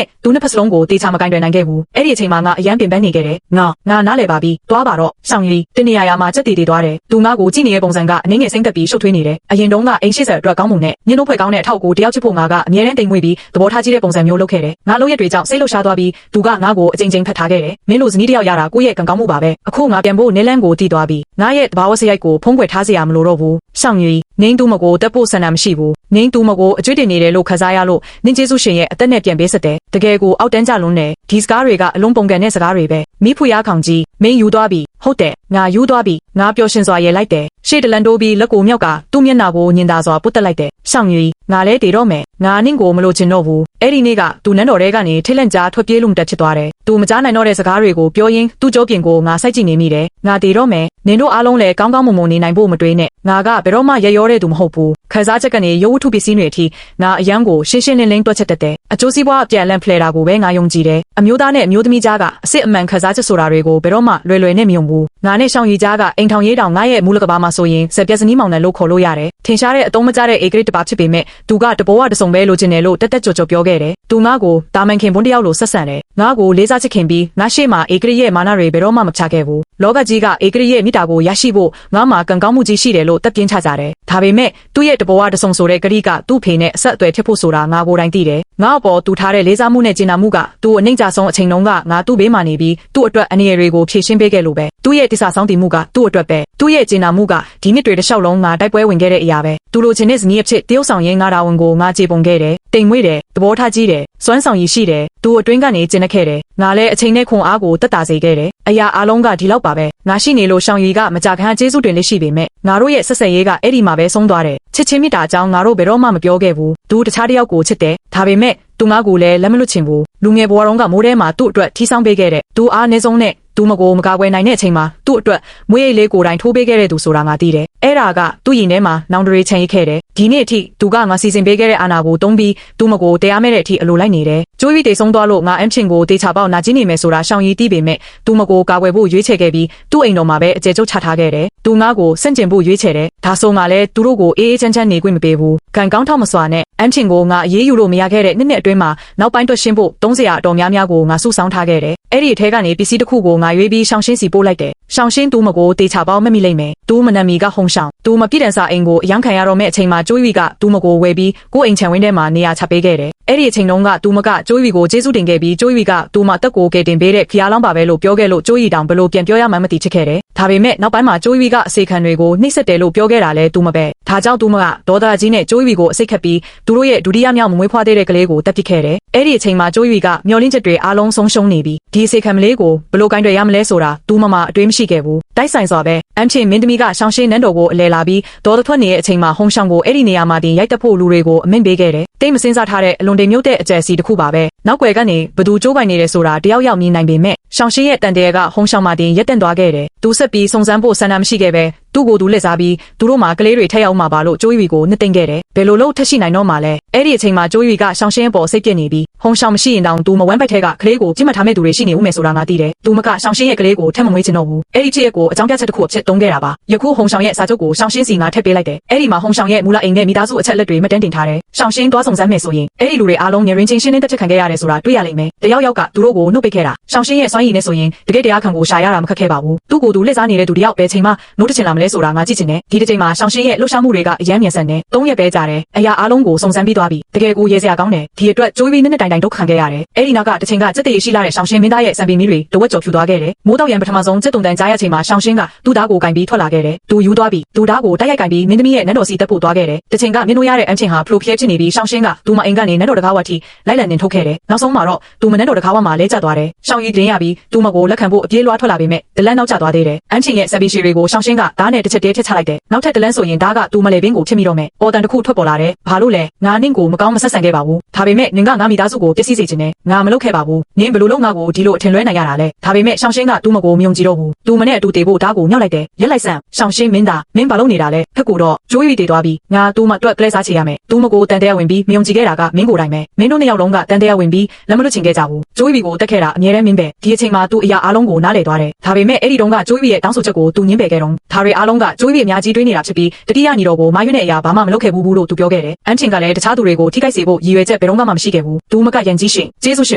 ့သူနှစ်ဖက်စလုံးကိုတေချာမကင်တွယ်နိုင်ခဲ့ဘူး။အဲ့ဒီအချိန်မှာငါအရန်ပင်ပန်းနေခဲ့တယ်။ငါနားလည်ပါပြီ။သွားပါတော့။ရှောင်းရွေးတင်းနေရမှာချက်တီသွားတယ်။သူငါ့ကိုကြည့်နေတဲ့ပုံစံကအနှင်းငယ်စိမ့်သက်ပြီးရှုပ်ထွေးနေတယ်။အရင်တုန်းကအိမ်ရှိဆက်အတွက်ကောင်းမှုနဲ့ညှင်းနှုတ်ဖွဲ့ကောင်းတဲ့အထောက်ကိုတယောက်ချစ်ဖို့ငါကအမြဲတမ်းတိမ်မွေ့ပြီးသဘောထားကြီးတဲ့ပုံစံမျိုးလုပ်ခဲ့တယ်။ငါလုံးရက်တွေကြောင့်စိတ်လှုပ်ရှားသွားပြီးသူကငါ့ကိုအချိန်ချင်းဖတ်ထားခဲ့တယ်။မင်းတို့ဇနီးတယောက်ရတာကိုယ့်ရဲ့ကံကောင်းမှုပါပဲ။အခုငါပြန်ဖို့နေလန်းကိုတည်သွားပြီးငါရဲ့တဘာဝစရိုက်ကိုဖုံးကွယ်ထားစရာမလိုတော့ဘူး။ရှောင်းရွေးနင်းသူမကိုတက်ဖို့ဆန္ဒမရှိဘူး။နင်းသူမကိုအကျွေးတင်နေတယ်လို့ခစားရလို့နင်းကျေးဇူးရှင်ရဲ့အသက်နဲ့ပြန်ပေးဆက်တယ်။တကယ်ကိုအောက်တန်းကြလွန်းတယ်။ဒီစကားတွေကအလုံးပုံကန်တဲ့စကားတွေပဲ။မိဖူရခေါင်ကြီးမင်းယူသွားပြီဟုတ်တယ်ငါယူသွားပြီငါပျော်ရှင်စွာရဲလိုက်တယ်ရှေ့တလန်တိုးပြီးလက်ကိုမြောက်ကသူ့မျက်နှာကိုညင်သာစွာပုတ်တက်လိုက်တယ်ရှောင်းရွေးငါလဲတည်တော့မယ်ငါနင့်ကိုမလို့ချင်တော့ဘူးအဲ့ဒီနေ့ကသူနန်းတော်ထဲကနေထိတ်လန့်ကြားထွက်ပြေးလို့တက်ဖြစ်သွားတယ်သူမကြားနိုင်တော့တဲ့စကားတွေကိုပြောရင်းသူ့ကြောပြင်ကိုငါစိုက်ကြည့်နေမိတယ်ငါတည်တော့မယ်နင်တို့အားလုံးလည်းကောင်းကောင်းမွန်မွန်နေနိုင်ဖို့မတွေးနဲ့ငါကဘယ်တော့မှရရောတဲ့သူမဟုတ်ဘူးခန်းစားချက်ကနေရုပ်ဝတ္ထုပစ္စည်းတွေအထိငါအရန်ကိုရှင်းရှင်းလင်းလင်းတွက်ချက်တတ်တယ်အကျိုးစီးပွားအပြန်လန့်ဖလှယ်တာကိုပဲငါယုံကြည်တယ်အမျိုးသားနဲ့အမျိုးသမီးကြားကအစ်စ်အမှန်ခန်းစားချက်ဆိုတာတွေကိုဘယ်တော့မှလွယ်လွယ်နဲ့မယုံဘူးငါနဲ့ရှောင်းရီကြားကအိမ်ထောင်ရေးတောင်ငါရဲ့မူလကဘာမှာဆိုရင်စက်ပြက်စနီးမောင်နဲ့လို့ခေါ်လို့ရတယ်ထင်ရှားတဲ့အတုံးမကျတဲ့ဧကရစ်တစ်ပါဖြစ်ပေမဲ့သူကတဘောဝတစုံပဲလိုချင်တယ်လို့တက်တက်ကြွကြွပြောခဲ့တယ်သူငါကိုတာမန်ခင်ဘွန်းတယောက်လိုဆက်ဆံတယ်ငါကိုလေးစားချစ်ခင်ပြီးငါရှေ့မှာဧကရစ်ရဲ့မာနတွေဘယ်တော့မှမချခဲ့ဘူးလောကကြီးကဧကရစ်ရဲ့မိတာကိုရရှိဖို့ငါမှာကံကောင်းမှုကြီးရှိတယ်လို့တက်ပြင်းချကြတယ်ဒါပေမဲ့သူ့ရဲ့တဘောဝတစုံဆိုတဲ့ဂရိကသူ့ဖေနဲ့အဆက်အသွယ်ဖြစ်ဖို့ဆိုတာငါကိုယ်တိုင်သိတယ်ငါ့အပေါ်သူထားတဲ့လေးစားမှုနဲ့ကျင်နာမှုကသူ့အနှိမ့်ကြဆုံးအချိန်လုံးကငါသူ့ဘေးမှာနေပြီးသူ့အတွက်အနေရတွေကိုဖြည့်ရှင်းပေးခဲ့လို့ပဲသူ့ရဲ့တစ္ဆာဆောင်တည်မှုကသူ့အတွက်ပဲသူ့ရဲ့ကျင်နာမှုကဒီနှစ်တွေတစ်လျှောက်လုံးငါတိုက်ပွဲဝင်ခဲ့တဲ့အရာပဲသူလိုချင်တဲ့ဇနီးအဖြစ်တယောက်ဆောင်ရင်ငါတာဝန်ကိုငါခြေပုံခဲ့တယ်တိမ်မွေ့တယ်သဘောထားကြီးတယ်စွမ်းဆောင်ရည်ရှိတယ်သူအတွင်းကနေကျင်နေခဲ့တယ်ငါလည်းအချိန်နဲ့ခွန်အားကိုတက်တာစေခဲ့တယ်အရာအလုံးကဒီလောက်ပါပဲငါရှိနေလို့ရှောင်းရီကမကြခန်းကျေးဇူးတင်လေးရှိပေမဲ့ငါတို့ရဲ့ဆက်ဆက်ရေးကအဲ့ဒီမှာပဲဆုံးသွားတယ်ချစ်ချင်းမြတ်တာအကြောင်းငါတို့ဘယ်တော့မှမပြောခဲ့ဘူးသူတခြားတစ်ယောက်ကိုချစ်တယ်ဒါပေမဲ့သူငါကိုလည်းလက်မလွတ်ချင်ဘူးလူငယ်ဘဝတုန်းကမိုးထဲမှာသူ့အတွက်ထီးဆောင်ပေးခဲ့တဲ့သူအားအနည်းဆုံးနဲ့သူမကိုမကာကွယ်နိုင်တဲ့အချိန်မှာသူ့အတွက်မွေးရိပ်လေးကိုယ်တိုင်ထိုးပေးခဲ့တဲ့သူဆိုတာငါသိတယ်အဲ့ဒါကသူ့ရင်ထဲမှာနောင်တရေချန်ရိတ်ခဲ့တယ်ဒီနေ့အထိသူကငါစီစဉ်ပေးခဲ့တဲ့အာဏာကိုတုံးပြီးသူမကိုတရားမဲ့တဲ့အထိအလိုလိုက်နေတယ်ကျိုးပြီးတေဆုံးသွားလို့ငါအမ်ချင်းကိုတေချာပေါက်နာကျင်နေမယ်ဆိုတာရှောင်ရီးတီးပေမဲ့သူမကိုကာကွယ်ဖို့ရွေးချယ်ခဲ့ပြီးသူ့အိမ်တော်မှာပဲအကျယ်ကျုပ်ချထားခဲ့တယ်သူငါကိုစန့်ကျင်ဖို့ရွေးချယ်တယ်ဒါဆိုငါလည်းသူတို့ကိုအေးအေးချမ်းချမ်းနေခွင့်မပေးဘူးကံကောင်းထောက်မစွာနဲ့အမ်ချင်းကိုငါအေးအေးယူလို့မရခဲ့တဲ့နှစ်အတွင်းမှာနောက်ပိုင်းတွက်ရှင်းဖို့သုံးစရာအတော်များများကိုငါစုဆောင်းထားခဲ့တယ်အဲ့ဒီအထဲကနေပစ္စည်းတစ်ခုကိုငါရွေးပြီးရှောင်ရှင်းစီပို့လိုက်တယ်ရှောင်ရှင်းသူမကိုတေချာပေါက်မမိလိမ့်မယ်သူမနမီကဟုံရှောင်သူမပြည့်တန်စာအိမ်ကိုအယံခံရတော့မဲ့အချိန်မှာကျိုးဝီကသူမကိုဝယ်ပြီးကိုအိမ်ခြံဝင်းထဲမှာနေရာချပေးခဲ့တယ်အဲ့ဒီအချိန်တုန်းကသူမကကျိုးဝီကိုကျေးဇူးတင်ခဲ့ပြီးကျိုးဝီကသူမတက်ကိုကယ်တင်ပေးတဲ့ခရီးလောင်းပါပဲလို့ပြောခဲ့လို့ကျိုးဝီတောင်ဘလို့ပြန်ပြောရမှန်းမသိချစ်ခဲ့တယ်ဒါပေမဲ့နောက်ပိုင်းမှာကျိုးဝီကအစေခံတွေကိုနှိမ့်ဆက်တယ်လို့ပြောခဲ့တာလဲသူမပဲဒါကြောင့်သူမကဒေါသကြီးနဲ့ကျိုးဝီကိုအစိတ်ခတ်ပြီးသူတို့ရဲ့ဒုတိယမြောက်မမွေးဖွားသေးတဲ့ကလေးကိုတက်ပစ်ခဲ့တယ်အဲ့ဒီအချိန်မှာကျိုးဝီကမျောလင်းချက်တွေအားလုံးဆုံးရှုံးနေပြီးဒီအစေခံမလေးကိုဘလို့ကိုင်းတွေရမလဲဆိုတာသူမအတွေးမရှိခဲ့ဘူးတိုက်ဆိုင်စွာပဲအမ်ချင်းမင်းသမီးကရှောင်းရှင်းနန်းတော်ကိုအလဲလာပြီးဒေါသထွက်နေတဲ့အချိန်မှာဟုံရှောင်းကိုအဲ့ဒီနေရာမှာတင်ရိုက်တက်ဖို့လူတွေကိုအမိန့်ပေးခဲ့တယ်တိတ်မစင်းစားထားတဲ့အလွန်တင်မြုပ်တဲ့အကျယ်စီတစ်ခုပါပဲနောက်ွယ်ကနေဘသူကျိုးပိုင်နေတယ်ဆိုတာတယောက်ယောက်မြင်နိုင်ပေမဲ့ရှောင်းရှင်းရဲ့တန်တဲကဟုံရှောင်းမှာတင်ရက်တန့်သွားခဲ့တယ်သူဆက်ပြီးစုံစမ်းဖို့ဆန္ဒမရှိခဲ့ပဲသူ့ကိုယ်သူလက်စားပြီးသူတို့မှာကလေးတွေထက်ရောက်မှာပါလို့ကျိုးဝီကိုနှစ်သိမ့်ခဲ့တယ်ဘယ်လိုလုပ်ထက်ရှိနိုင်တော့မှလဲအဲ့ဒီအချိန်မှာကျိုးဝီကရှောင်းရှင်းအပေါ်စိတ်ပြည့်နေပြီးဟုံရှောင်းမရှိရင်တောင်သူမဝမ်းပိုက်ထဲကကလေးကိုကြည့်မှတ်ထားမဲ့သူတွေရှိနေဦးမယ်ဆိုတာငါသိတယ်သူမကရှောင်းရှင်းရဲ့ကလေးကိုထက်မမွေးချင်တော့ဘူးအဲ့ဒီချစ်ရဲ့ကိုအကြောင်းပြချက်တစ်ခုအဖြစ်တုံးခဲ့တာပါယခုဟုံရှောင်းရဲ့စာချုပ်ကိုရှောင်းရှင်းစီငါထည့်ပေးလိုက်တယ်အဲ့ဒီမှာဟုံရှောင်းရဲ့မူလအိမ်နဲ့မိသားစုအချက်လက်တွေမှတ်တမ်းတင်ထားတယ်ရှောင်းရှင်းသွားစုံစမ်းမယ်ဆိုရင်အဲ့ဒီလူတွေအားလုံးနေရင်းချင်းရှင်းလင်းတက်ချက်ခံခဲ့ရတယ်ဆိုတာတွေ့ရလိမ့်မယ်တယောက်ယောက်ကသူတို့ကိုနှုတ်ပိတ်ခဲ့တာရှောင်းရှင်းရဲ့စွမ်းရည်နဲ့ဆိုရင်တကယ်တရားခံကိုရှာရတာမခက်ခဲပါဘူးသူ့ကိုယ်သူလက်စားနေတဲ့သူတယောက်ပဲချိန်မှနှုတ်တချင်လာမလဲဆိုတာငါကြည့်ချင်တယ်ဒီတစ်ချိန်မှာရှောင်းရှင်းရဲ့လှုပ်ရှားမှုတွေကအယမ်းမြန်ဆန်တယ်၃ရက်ပဲကြာတယ်အရာအားလုံးကိုစုံစမ်းပြီးသွားပြီတကယ်ကိုရဲစရာကောင်းတယ်ဒီအတွက်ကျိုးပြီးနဲ့တိုင်တိုင်ဒုက္ခခံခဲ့ရတယ်အဲ့ဒီနောက်ကတစ်ချိန်ကစက်တရေရှိလာတဲ့ရှောင်းရှင်းမင်းသားရဲ့စံပင်မီတွေတဝက်ကျော်ဖြူသွားခဲ့တယ်မိုးတောက်ရန်ပထမဆုံးစက်တုံတန်ကြားရချိန်မှာရှောင်းရှင်းကသူ့သားကိုကင်ပြီးထွက်လာခဲ့တယ်သူယူသွားပြီးသူ့သားကိုတိုက်ရိုက်ကင်ပြီးမင်းသမီးရဲ့နန်းတော်စီတက်ဖို့သွားခဲ့တယ်တစ်ချိန်ကမင်းတို့ရတဲ့အမ်ချင်းဟာဖလိုဖျဲဖြစ်နေပြီးရှောင်းရှင်းကသူမအိမ်ကနေနန်းတော်တကားဝတ်ထိလိုက်လံတင်ထုတ်ခဲ့တယ်နောက်ဆုံးမှာတော့သူမနန်းတော်တကားဝတ်မှာလဲကျသွားတယ်ရှောင်းရီတင်ရပြီးသူမကိုလက်ခံဖို့အပြေးလွှားထွက်လာပေမဲ့ဒလန်နောက်ကျသွားသေးတယ်အမ်ချင်းရဲ့စပီရှီတွေကိုရှောင်းရှင်းကဓာ နဲ့တစ်ချက်တည်းထစ်ချလိုက်တယ်နောက်ထပ်တလန်းဆိုရင်ဒါကသူမလဲပင်ကိုဖြစ်မိတော့မယ်အော်တန်တစ်ခုထွက်ပေါ်လာတယ်ဘာလို့လဲငါနင့်ကိုမကောင်းမဆက်ဆံခဲ့ပါဘူးဒါပေမဲ့နင်ကငါမိသားစုကိုပျက်စီးစေချင်တယ်ငါမလုပ်ခဲ့ပါဘူးနင်ဘယ်လိုလုပ်ငါကိုဒီလိုအထင်လွဲနိုင်ရတာလဲဒါပေမဲ့ရှောင်းရှင်းကသူ့မကိုမယုံကြည်တော့ဘူးသူမနဲ့အတူတည်ဖို့ဒါကိုမြောက်လိုက်တယ်ရက်လိုက်စမ်းရှောင်းရှင်းမင်းသားမင်းဘာလုပ်နေတာလဲဖက်ကိုတော့ကျိုးရီတည်သွားပြီငါသူ့မတွက်ကလဲစားချေရမယ်သူ့မကိုတန်တဲဝင်ပြီးမယုံကြည်ခဲ့တာကမင်းကိုယ်တိုင်ပဲမင်းတို့နှစ်ယောက်လုံးကတန်တဲဝင်ပြီးလက်မလွတ်ချင်ခဲ့ကြဘူးကျိုးရီကိုတက်ခဲ့တာအမြဲတမ်းမင်းပဲဒီအချိန်မှာသူ့အရာအားလုံးကိုနားလည်သွားတယ်ဒါပေမဲ့အဲ့ဒီတုန်းကကျိုးရီရဲ့တောင်းဆိုချက်ကိုသူညှင်းပယ်ခဲ့တော့ဒါတွေအားလုံးကကျိုးရီအများကြီးတွေးနေတာဖြစ်ပြီးတတိယညီတော်ကိုမာရွတ်တဲ့အရာဘာမှမလုပ်ခဲ့ဘူးလို့သူပြောခဲ့တယ်အန်ချင်ကလည်းတခြားသူတွေကိုထိခိုက်စေဖို့ရည်ရွယ်ချက်ဘယ်တော့မှမရှိခဲ့ဘူးသူမကရန်ကြီးရှင်ကျေးဇူးရှင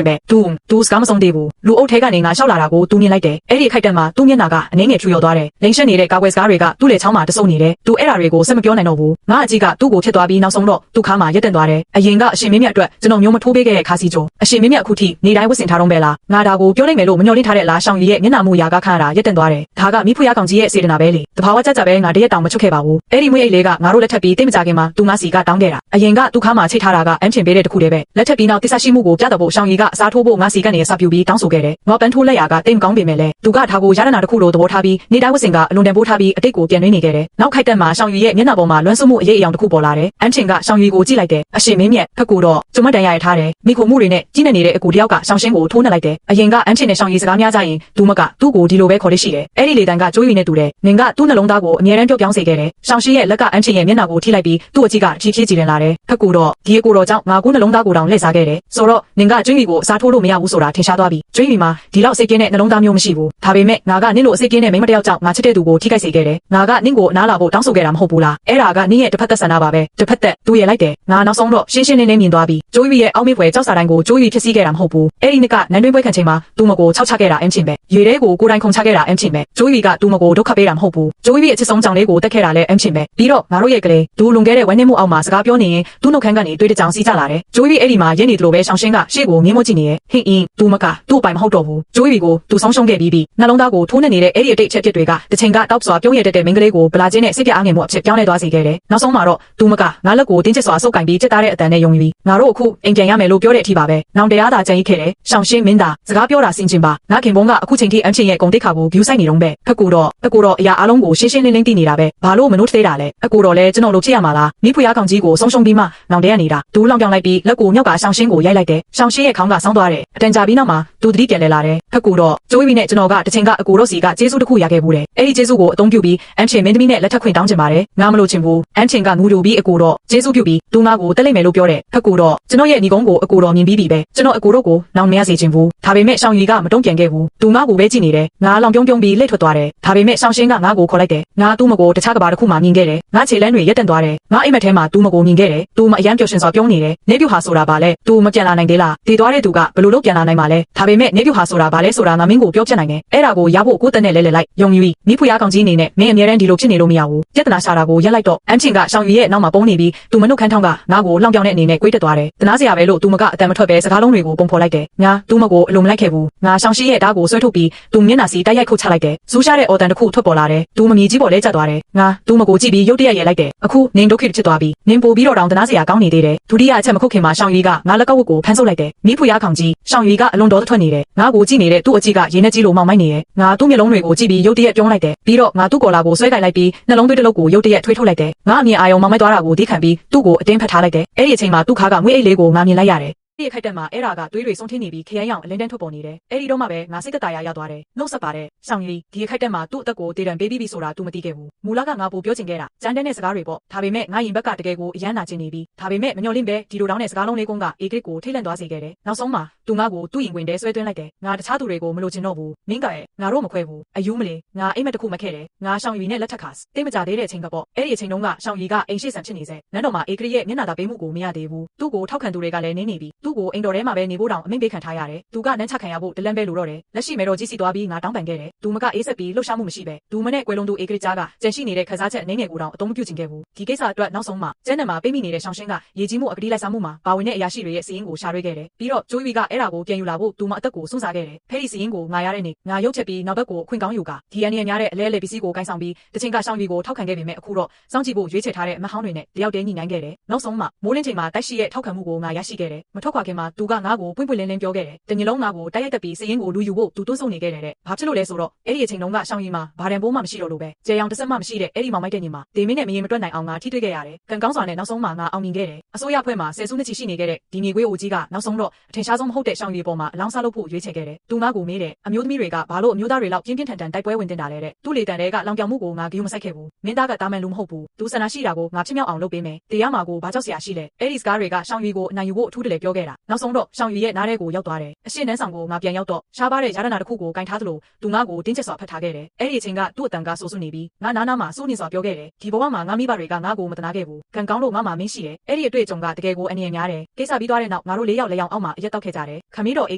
်ပဲသူစကားမဆုံးသေးဘူးလူအုပ်ထဲကနေငါလျှောက်လာတာကိုသူမြင်လိုက်တယ်အဲ့ဒီအခိုက်အတန့်မှာသူ့မျက်နှာကအနှဲငယ်ထူရောသွားတယ်လိန်ရှက်နေတဲ့ကာကွယ်စကားတွေကသူ့လေချောင်းမှာတဆုပ်နေတယ်သူအဲ့ဓာတွေကိုစက်မပြောနိုင်တော့ဘူးငါအကြီးကသူ့ကိုဖြစ်သွားပြီးနောက်ဆုံးတော့သူ့ခါမှာရက်တန့်သွားတယ်အရင်ကအရှင်မင်းမြတ်အတွက်ကျွန်တော်မျိုးမထိုးပေးခဲ့တဲ့ခါစီကျော်အရှင်မင်းမြတ်အခုထိနေတိုင်းဝတ်ဆင်ထားတော့ပဲလားငါဒါကိုပြောလိုက်မယ်လို့မမျှော်လင့်ထားတဲ့လားရှောင်းရီရဲ့မျက်နှာမူရာကခါရတာရက်တန့်သွားတယ်ဒါကမိဖုရားကောင်ကြီးရဲ့စေတနာပဲလေတဘာဝကြကြပဲငါတရက်တောင်မချွတ်ခဲ့ပါဘူးအဲ့ဒီမွေးအိတ်လေးကငါတို့လက်ထပ်ပြီးတိတ်မကြခင်မှာသူငါစီကတောင်းခဲ့တာအရင်ကသူ့ခါမှာချိတ်ထားတာကအမ်းချင်ပေးတဲ့တခုတည်းပဲလက်ထပ်ပြီးနောက်တိဆရှိမှုကိုပြတဖို့ရှောင်းရီကအစားထိုးဖို့ငါစီကနေအစပြုပြီးတောင်းဆိုခဲ့တယ်ငေါပန်းထိုးလက်ရာကတိတ်မကောင်းပေမဲ့လည်းသူကဒါကိုရတနာတခုလိုသဘောထားပြီးနေတိုင်းဝတ်ဆင်ကအလွန်တန်ဖိုးထားပြီးအတိတ်ကိုပြန်နှွေးနေခဲ့တယ်နောက်ခိုက်တက်မှာရှောင်းရီရဲ့မျက်နှာပေါ်မှာလွမ်းဆွမှုအရေးအယောင်တခုပေါ်လာတယ်အမ်းချင်ကရှောင်းရီကိုကြည့်လိုက်တယ်အရှင်မင်းမြတ်ဖက်ကိုတော့ကျမတန်ရရထားတယ်မိခိုမှုတွေနဲ့ကြီးနေနေတဲ့အကူတယောက်ကရှောင်းရှင်းကိုထိုးနှက်လိုက်တယ်အရင်ကအမ်းချင်နဲ့ရှောင်းရီစကားများကြရင်သူမကသူ့ကိုဒီလိုပဲခေါ်လေးရှိတယ်အဲ့ဒီလေတန်ကကျိုးရီနဲ့တူတယ်နင်ကသူ့နှလုံးသားကိုအမြဲတမ်းပြောင်းစေခဲ့တယ်ရှောင်းရှင်းရဲ့လက်ကအမ်းချင်ရဲ့မျက်နှာကိုထိလိုက်ပြီးသူ့အကြည့်ကကြီးဖြစ်ကြည်လင်လာတယ်ဖက်ကိုတော့ဒီအကိုတော်ကြောင့်ငါကိုနှလုံးသားကိုတောင်လှည့်စားခဲ့တယ်ဆိုတော့နင်ကကျိုးရီကိုအစားထိုးလို့မရဘူးဆိုတာထင်ရှားသွားပြီကျိုးရီမှာဒီလောက်စိတ်ကင်းတဲ့နှလုံးသားမျိုးမရှိဘူးဒါပေမဲ့ငါကနင့်လိုစိတ်ကင်းတဲ့မိန်းမတယောက်ကြောင့်ငါချစ်တဲ့သူကိုထိခိုက်စေခဲ့တယ်ငါကနင့်ကိုအနားလာဖို့တောင်းဆိုခဲ့တာမဟုတ်ဘူးလားအဲ့ဒါကနင့်ရဲ့တစ်ဖက်သက်ဆန္ဒပါပဲတစ်ဖက်သက်သူရဲ့လိုက်တယ်ငါနောက်ဆုံးတော့ရှင်းရှင်းလင်းလင်းမြင်သွားပြီကျိုးရီရဲ့အောက်မေ့ဖွယ်ကြောက်စာတိုင်းကိုကျိုးရီဖြစ်စည်းခဲ့တာမဟုတ်ဘူးအဲ့ဒီနှစ်ကနန်းတွင်းပွဲခံချိန်မှာသူ့မကိုခြောက်ချခဲ့တာအင်းချင်းပဲရေထဲကိုကိုယ်တိုင်ခုန်ချခဲ့တာအင်းချင်းပဲကျိုးရီကသူ့မကိုဒုက္ခပေးတာမဟုတ်ဘူးကျိုးရီရဲ့အချစ်ဆုံးကြောင့်လေးကိုတက်ခဲ့တာလည်းအင်းချင်းပဲပြီးတော့ငါတို့ရဲ့ကလေးသူလွန်ခဲ့တဲ့ဝမ်းနည်းမှုအောက်မှာစကားပြောနေရင်သူ့နှုတ်ခမ်းကနေတွေးတကြောင်စီးကြလာတယ်ကျိုးရီအဲ့ဒီမှာရင်းနေတယ်လို့ပဲရှောင်းရှင်းကရှေ့ကိုမြင်မကြည့်နေရဲ့ဟင်းအင်းသူမကသူ့ပိုင်မဟုတ်တော့ဘူးကျိုးရီကိုသူဆုံးရှုံးခဲ့ပြီးနှလုံးသားကိုထိုးနှက်နေတဲ့အဲ့ဒီအတိတ်အချက်တွေကတစ်ချိန်ကတောက်စွာပြုံးရတဲ့မိန်းကလေးကိုဗလာချင်းနဲ့စိတ်ပြအားငယ်မှုအဖြစ်ပြောင်းလဲသွားစေခဲ့တယ်နောက်ဆုံးမှာတော့သူမကငါလက်ကိုတင်းကျပ်စွာဆုပ်ကင်ပြီးချက်သားတဲ့အတန်နဲ့ယုံပြီးငါတို့အခုအိမ်ပြန်ရမယ်လို့ပြောတဲ့အထိပါပဲနောင်တရားသာကြံ့ခဲ့တယ်ရှောင်းရှင်းမင်းသားစကားပြောတာစင်ချင်ပါငါခင်ဘုံကအခုချိန်ထိအန်ချင်းရဲ့ဂုံတိတ်ခါကိုဂယူးဆိုင်နေတော့ပဲဖက်ကိုတော့အရာအလုံးကိုရှင်းရှင်းလင်းလင်းသိနေတာပဲဘာလို့မနှုတ်သေးတာလဲအကိုတော့လဲကျွန်တော်လို့ဖြစ်ရမှာလားမိဖုရားကောင်ကြီးကိုဆုံးရှုံးပြီးမှနောင်တရနေတာဒူးလောင်ပြောင်းလိုက်ပြီးလက်ကိုမြောက်ကရှောင်းရှင်းကိုရိုက်လိုက်တယ်ရှောင်းရှင်းရဲ့ခေါင်းကဆောင်းသွားတယ်အတန်ကြာပြီးနောက်မှာသူသတိပြန်လဲလာတယ်ဖက်ကိုတော့ကျိုးပြီးနဲ့ကျွန်တော်ကတစ်ချိန်ကအကိုတော့စီကကျေးဇူးတစ်ခုရခဲ့ဘူးတယ်အဲ့ဒီကျေးဇူးကိုအသုံးပြုပြီးအန်ချင်းမင်းသမီးနဲ့လက်ထပ်ခွင့်တောင်းချင်ပါတယ်ငါမလို့ချင်ဘူးအန်ချင်းကငူတူပြီးအကိုတော့ကျေးဇူးပြုပြီးသူငါကိုတက်လိုက်မယ်လို့ပြောတယ်ဖက်ကိုတော့ကျွန်တော်ရဲ့ညီကုန်းကိုအကိုတော့မြင်ပြီးပြီပဲကျွန်တော်အကိုတို့ကိုနောင်မရစေချင်ဘူးဒါပေမဲ့ရှောင်းရီကမတုံ့ပြန်ခဲ့ဘူးသူငါကိုပဲကြည့်နေတယ်ငါလောင်ပြုံးပြုံးပြီးလှည့်ထွက်သွားတယ်ဒါပေမဲ့ရှောင်းရှင်းကငါကိုခေါ်လိုက်တယ်ငါသူ့မကိုတခြားကဘာတစ်ခုမှမြင်ခဲ့တယ်ငါခြေလမ်းတွေရက်တန့်သွားတယ်ငါအိမ်မက်ထဲမှာသူ့မကိုမြင်ခဲ့တယ်သူမအရန်ပျော်ရွှင်စွာပြုံးနေတယ်နေပြူဟာဆိုတာဘာလဲသူမပြန်လာနိုင်သေးလားတည်သွားတဲ့သူကဘယ်လိုလုပ်ပြန်လာနိုင်မှာလဲဒါပေမဲ့နေပြူဟာဆိုတာဘာလဲဆိုတာငါမင်းကိုပြောပြနိုင်တယ်အဲ့ဒါကိုရဖို့ကိုတက်နဲ့လဲလဲလိုက်ယုံယူပြီးမိဖုရားကောင်ကြီးအနေနဲ့မင်းအမြဲတမ်းဒီလိုဖြစ်နေလို့မရဘူးပြဿနာရှာတာကိုရက်လိုက်တော့အန်ချင်းကရှောင်းရီရဲ့နောက်မှာပုံနေပြီးသူမနှုတ်ခမ်းထောင်းကငါကိုလောင်ပြောင်တဲ့အနေနဲ့ကွေးတက်သွားတယ်တနာစရာပဲလို့သူမကအတန်မထွက်ပဲစကားလုံးတွေကိုပုံဖော်လိုက်တယ်ငါသူမကိုအလိုမလိုက်ခဲ့ဘူးငါရှောင်းရှိရဲ့ဓာတ်ကိုဆွဲထုတ်ပြီးသူမျက်နှာစီတိုက်ရိုက်ခုတ်ချလိုက်တယ်စူးရှားတဲ့အော်တန်တစ်ခုထွက်ပေါ်လာတယ်သူမမြည်ကြီးပေါ်လဲကျသွားတယ်ငါသူမကိုကြည့်ပြီးရုတ်တရက်ရဲလိုက်တယ်အခုနင်ဒုက္ခိဖြစ်သွားပြီနင်ပို့ပြီးတော့တောင်တနာစရာကောင်းနေသေးတယ်ဒုတိယအချက်မခုတ်ခင်မှာရှောင်းရီကငါလက်ကောက်ဝတ်ကိုဖမ်းဆုပ်လိုက်တယ်မိဖုရားကောင်ကြီးရှောင်းရီကအလွန်တော်ထွက်နေတယ်ငါကိုကြည့်နေတဲ့သူ့အကြည့်ကရင်းနှက်ကြီးလိုမောင်မိုက်နေတယ်ငါသူ့မျက်လုံးတွေကိုကြည့်ပြီးရုတ်တရက်ပြုံးလိုက်တယ်ပြီးတော့ငါသူ့ကော်လာကိုဆွဲကင်လိုက်ပြီးနှလုံးသွေးတစ်လုံးကိုရုတ်တရက်ထွေးထုတ်လိုက်တယ်ငါအမြင်အာရုံမောင်မိုက်သွားတာကိုဒီခံပြီးသူ့ကိုအတင်းဖက်ထားလိုက်တယ်အဲ့ဒီအချိန်မှာသူ့ခါကငွေအိတ်လေးကိုငါမြင်လိုက်ရတယ်ဒီခိုက်တက်မှာအဲ့ဒါကသွေးတွေဆုံးထင်းနေပြီးခရိုင်ရောင်အလင်းတန်းထွက်ပေါ်နေတယ်အဲ့ဒီတော့မှပဲငါစိတ်သက်သာရသွားတယ်နှုတ်ဆက်ပါတယ်ရှောင်းရီဒီခိုက်တက်မှာသူ့အသက်ကိုတေတံပေးပြီးပြီဆိုတာ तू မသိခဲ့ဘူးမူလကငါပိုပြောချင်ခဲ့တာကြမ်းတမ်းတဲ့စကားတွေပေါ့ဒါပေမဲ့ငါရင်ဘက်ကတကယ်ကိုအယမ်းနာကျင်နေပြီဒါပေမဲ့မညှော်လင့်ပဲဒီလိုတောင်းတဲ့စကားလုံးလေးကုန်းကအေဂရစ်ကိုထိတ်လန့်သွားစေခဲ့တယ်နောက်ဆုံးမှာ तू ငါကိုသူ့ရင်ဝင်တဲဆွဲသွင်းလိုက်တယ်ငါတခြားသူတွေကိုမလိုချင်တော့ဘူးမင်းကရဲ့ငါတို့မခွဲဘူးအယူမလေးငါအိမ်မက်တစ်ခုမခဲ့တယ်ငါရှောင်းရီနဲ့လက်ထပ်ခါတိတ်မကြသေးတဲ့အချိန်ကပေါ့အဲ့ဒီအချိန်တုန်းကရှောင်းရီကအိမ်ရှိဆန်ဖြစ်နေစေနန်းတော်မှာအေဂရစ်ရဲ့မျက်နှာသာပေးမှုကိုမရသေးဘူးသူ့ကိုထောက်ခံသူတွေကလည်းနင်းနေပြီသူ့ကိုအိမ်တော်ထဲမှာပဲနေဖို့တောင်အမိန့်ပေးခံထားရတယ်သူကနန်းချခံရဖို့တလန့်ပဲလိုတော့တယ်လက်ရှိမဲတော်ကြီးစီသွားပြီးငါတောင်းပန်ခဲ့တယ်သူမကအေးဆက်ပြီးလှုပ်ရှားမှုမရှိပဲသူမနဲ့ကွယ်လုံးသူအေဂရစ်ကြားကကြံရှိနေတဲ့ခစားချက်အနေငယ်ကိုတောင်အသုံးမပြုချင်ခဲ့ဘူးဒီကိစ္စအတွက်နောက်ဆုံးမှာကျန်းနံမှာပိတ်မိနေတဲ့ရှောင်းရှင်းကရေကြီးမှုအကတိလိုက်စားမှုမှာပါဝင်တဲ့အရာရှိတွေရဲ့စီးရင်ကိုရှာရွေးခဲ့တယ်ပြီးတော့ကျိုးဝီကအဲ့ဒါကိုပြန်ယူလာဖို့သူမအသက်ကိုစွန့်စားခဲ့တယ်ဖဲဒီစီးရင်ကိုငါရတဲ့နေ့ငါရုပ်ချက်ပြီးနောက်ဘက်ကိုအခွင့်ကောင်းယူကဒီအန်ရများတဲ့အလဲအလဲပစ္စည်းကိုကိုင်းဆောင်ပြီးတချင်ကရှောင်းဝီကိုထောက်ခံခဲ့ပေမဲ့အခုတော့စောင့်ကြည့်ဖို့ရွေးချယ်ထားတဲ့မဟောင်းတွေနဲ့တယောက်တည်းညှိနှိုင်းခဲ့တယ်နောက်ဆုံးမှာမိုးလင်းချိန်မှာတိုက်ရှိရဲ့ထောက်ခံမှုကိုငါရရှိခဲ့တယ်မထွက် ခွာခင်မှာသူကငါ့ကိုပွင့်ပွင့်လင်းလင်းပြောခဲ့တယ်တညလုံးငါ့ကိုတိုက်ရိုက်တက်ပြီးစရင်ကိုလူယူဖို့သူတွန်းဆုံနေခဲ့တယ်တဲ့ဘာဖြစ်လို့လဲဆိုတော့အဲ့ဒီအချိန်တုန်းကရှောင်းရီမှာဘာတန်ပိုးမှမရှိတော့လို့ပဲကြဲရောင်တစ်စက်မှမရှိတဲ့အဲ့ဒီမောင်မိုက်တဲ့ညီမဒေမင်းနဲ့မရင်မတွက်နိုင်အောင်ငါထိတွေ့ခဲ့ရတယ်ကံကောင်းစွာနဲ့နောက်ဆုံးမှာငါအောင်မြင်ခဲ့တယ်အစိုးရဖွဲ့မှာဆယ်စုနှစ်ချီရှိနေခဲ့တဲ့ဒီမြေခွေးအိုကြီးကနောက်ဆုံးတော့အထင်ရှားဆုံးမဟုတ်တဲ့ရှောင်းရီပေါ်မှာအလောင်းစားလုပ်ဖို့ရွေးချယ်ခဲ့တယ်သူငါ့ကိုမေးတယ်အမျိုးသမီးတွေကဘာလို့အမျိုးသားတွေလောက်ပြင်းပြင်းထန်ထန်တိုက်ပွဲဝင်တင်တာလဲတဲ့သူ့လေတံတွေကလောင်ပြောင်မှုကိုငါဂရုမစိုက်ခဲ့ဘူးမင်းသားကတာမန်လူမဟုတ်ဘူးသူဆန္ဒရှိတာကိုငါဖြစ်မြောက်အောင်လုပ်ပေးမယ်တရားမှာကိုဘာကြောက်စရာရှိလဲအဲ့ဒီစကားတွေကရှောင်းရီကိုအနိုင်ယူဖို့အထူးတလဲပြောခဲ့တာနောက်ဆုံးတော့ရှောင်းရီရဲ့နားထဲကိုရောက်သွားတယ်အရှင်းနှန်းဆောင်ကိုငါပြန်ရောက်တော့ရှားပါတဲ့ယာရနာတစ်ခုကိုကင်ထားသလိုသူငါ့ကိုတင်းကျပ်စွာဖတ်ထားခဲ့တယ်အဲ့ဒီအချိန်ကသူ့အတန်ကဆူဆွနေပြီးငါနားနားမှာစိုးနေစွာပြောခဲ့တယ်ဒီဘဝမှာငါမိဘတွေကငါ့ကိုမတနာခဲ့ဘူးကံကောင်းလို့ငါမှမင်းရှိတယ်အဲ့ဒီအတွေ့အကြုံကတကယ်ကိုအနေများတယ်ကိစ္စပြီးသွားတဲ့နောက်ငါတို့၄ယောက်လက်ယောင်အောက်မှာအရက်တောက်ခဲ့ကြတယ်ခမီးတော်အ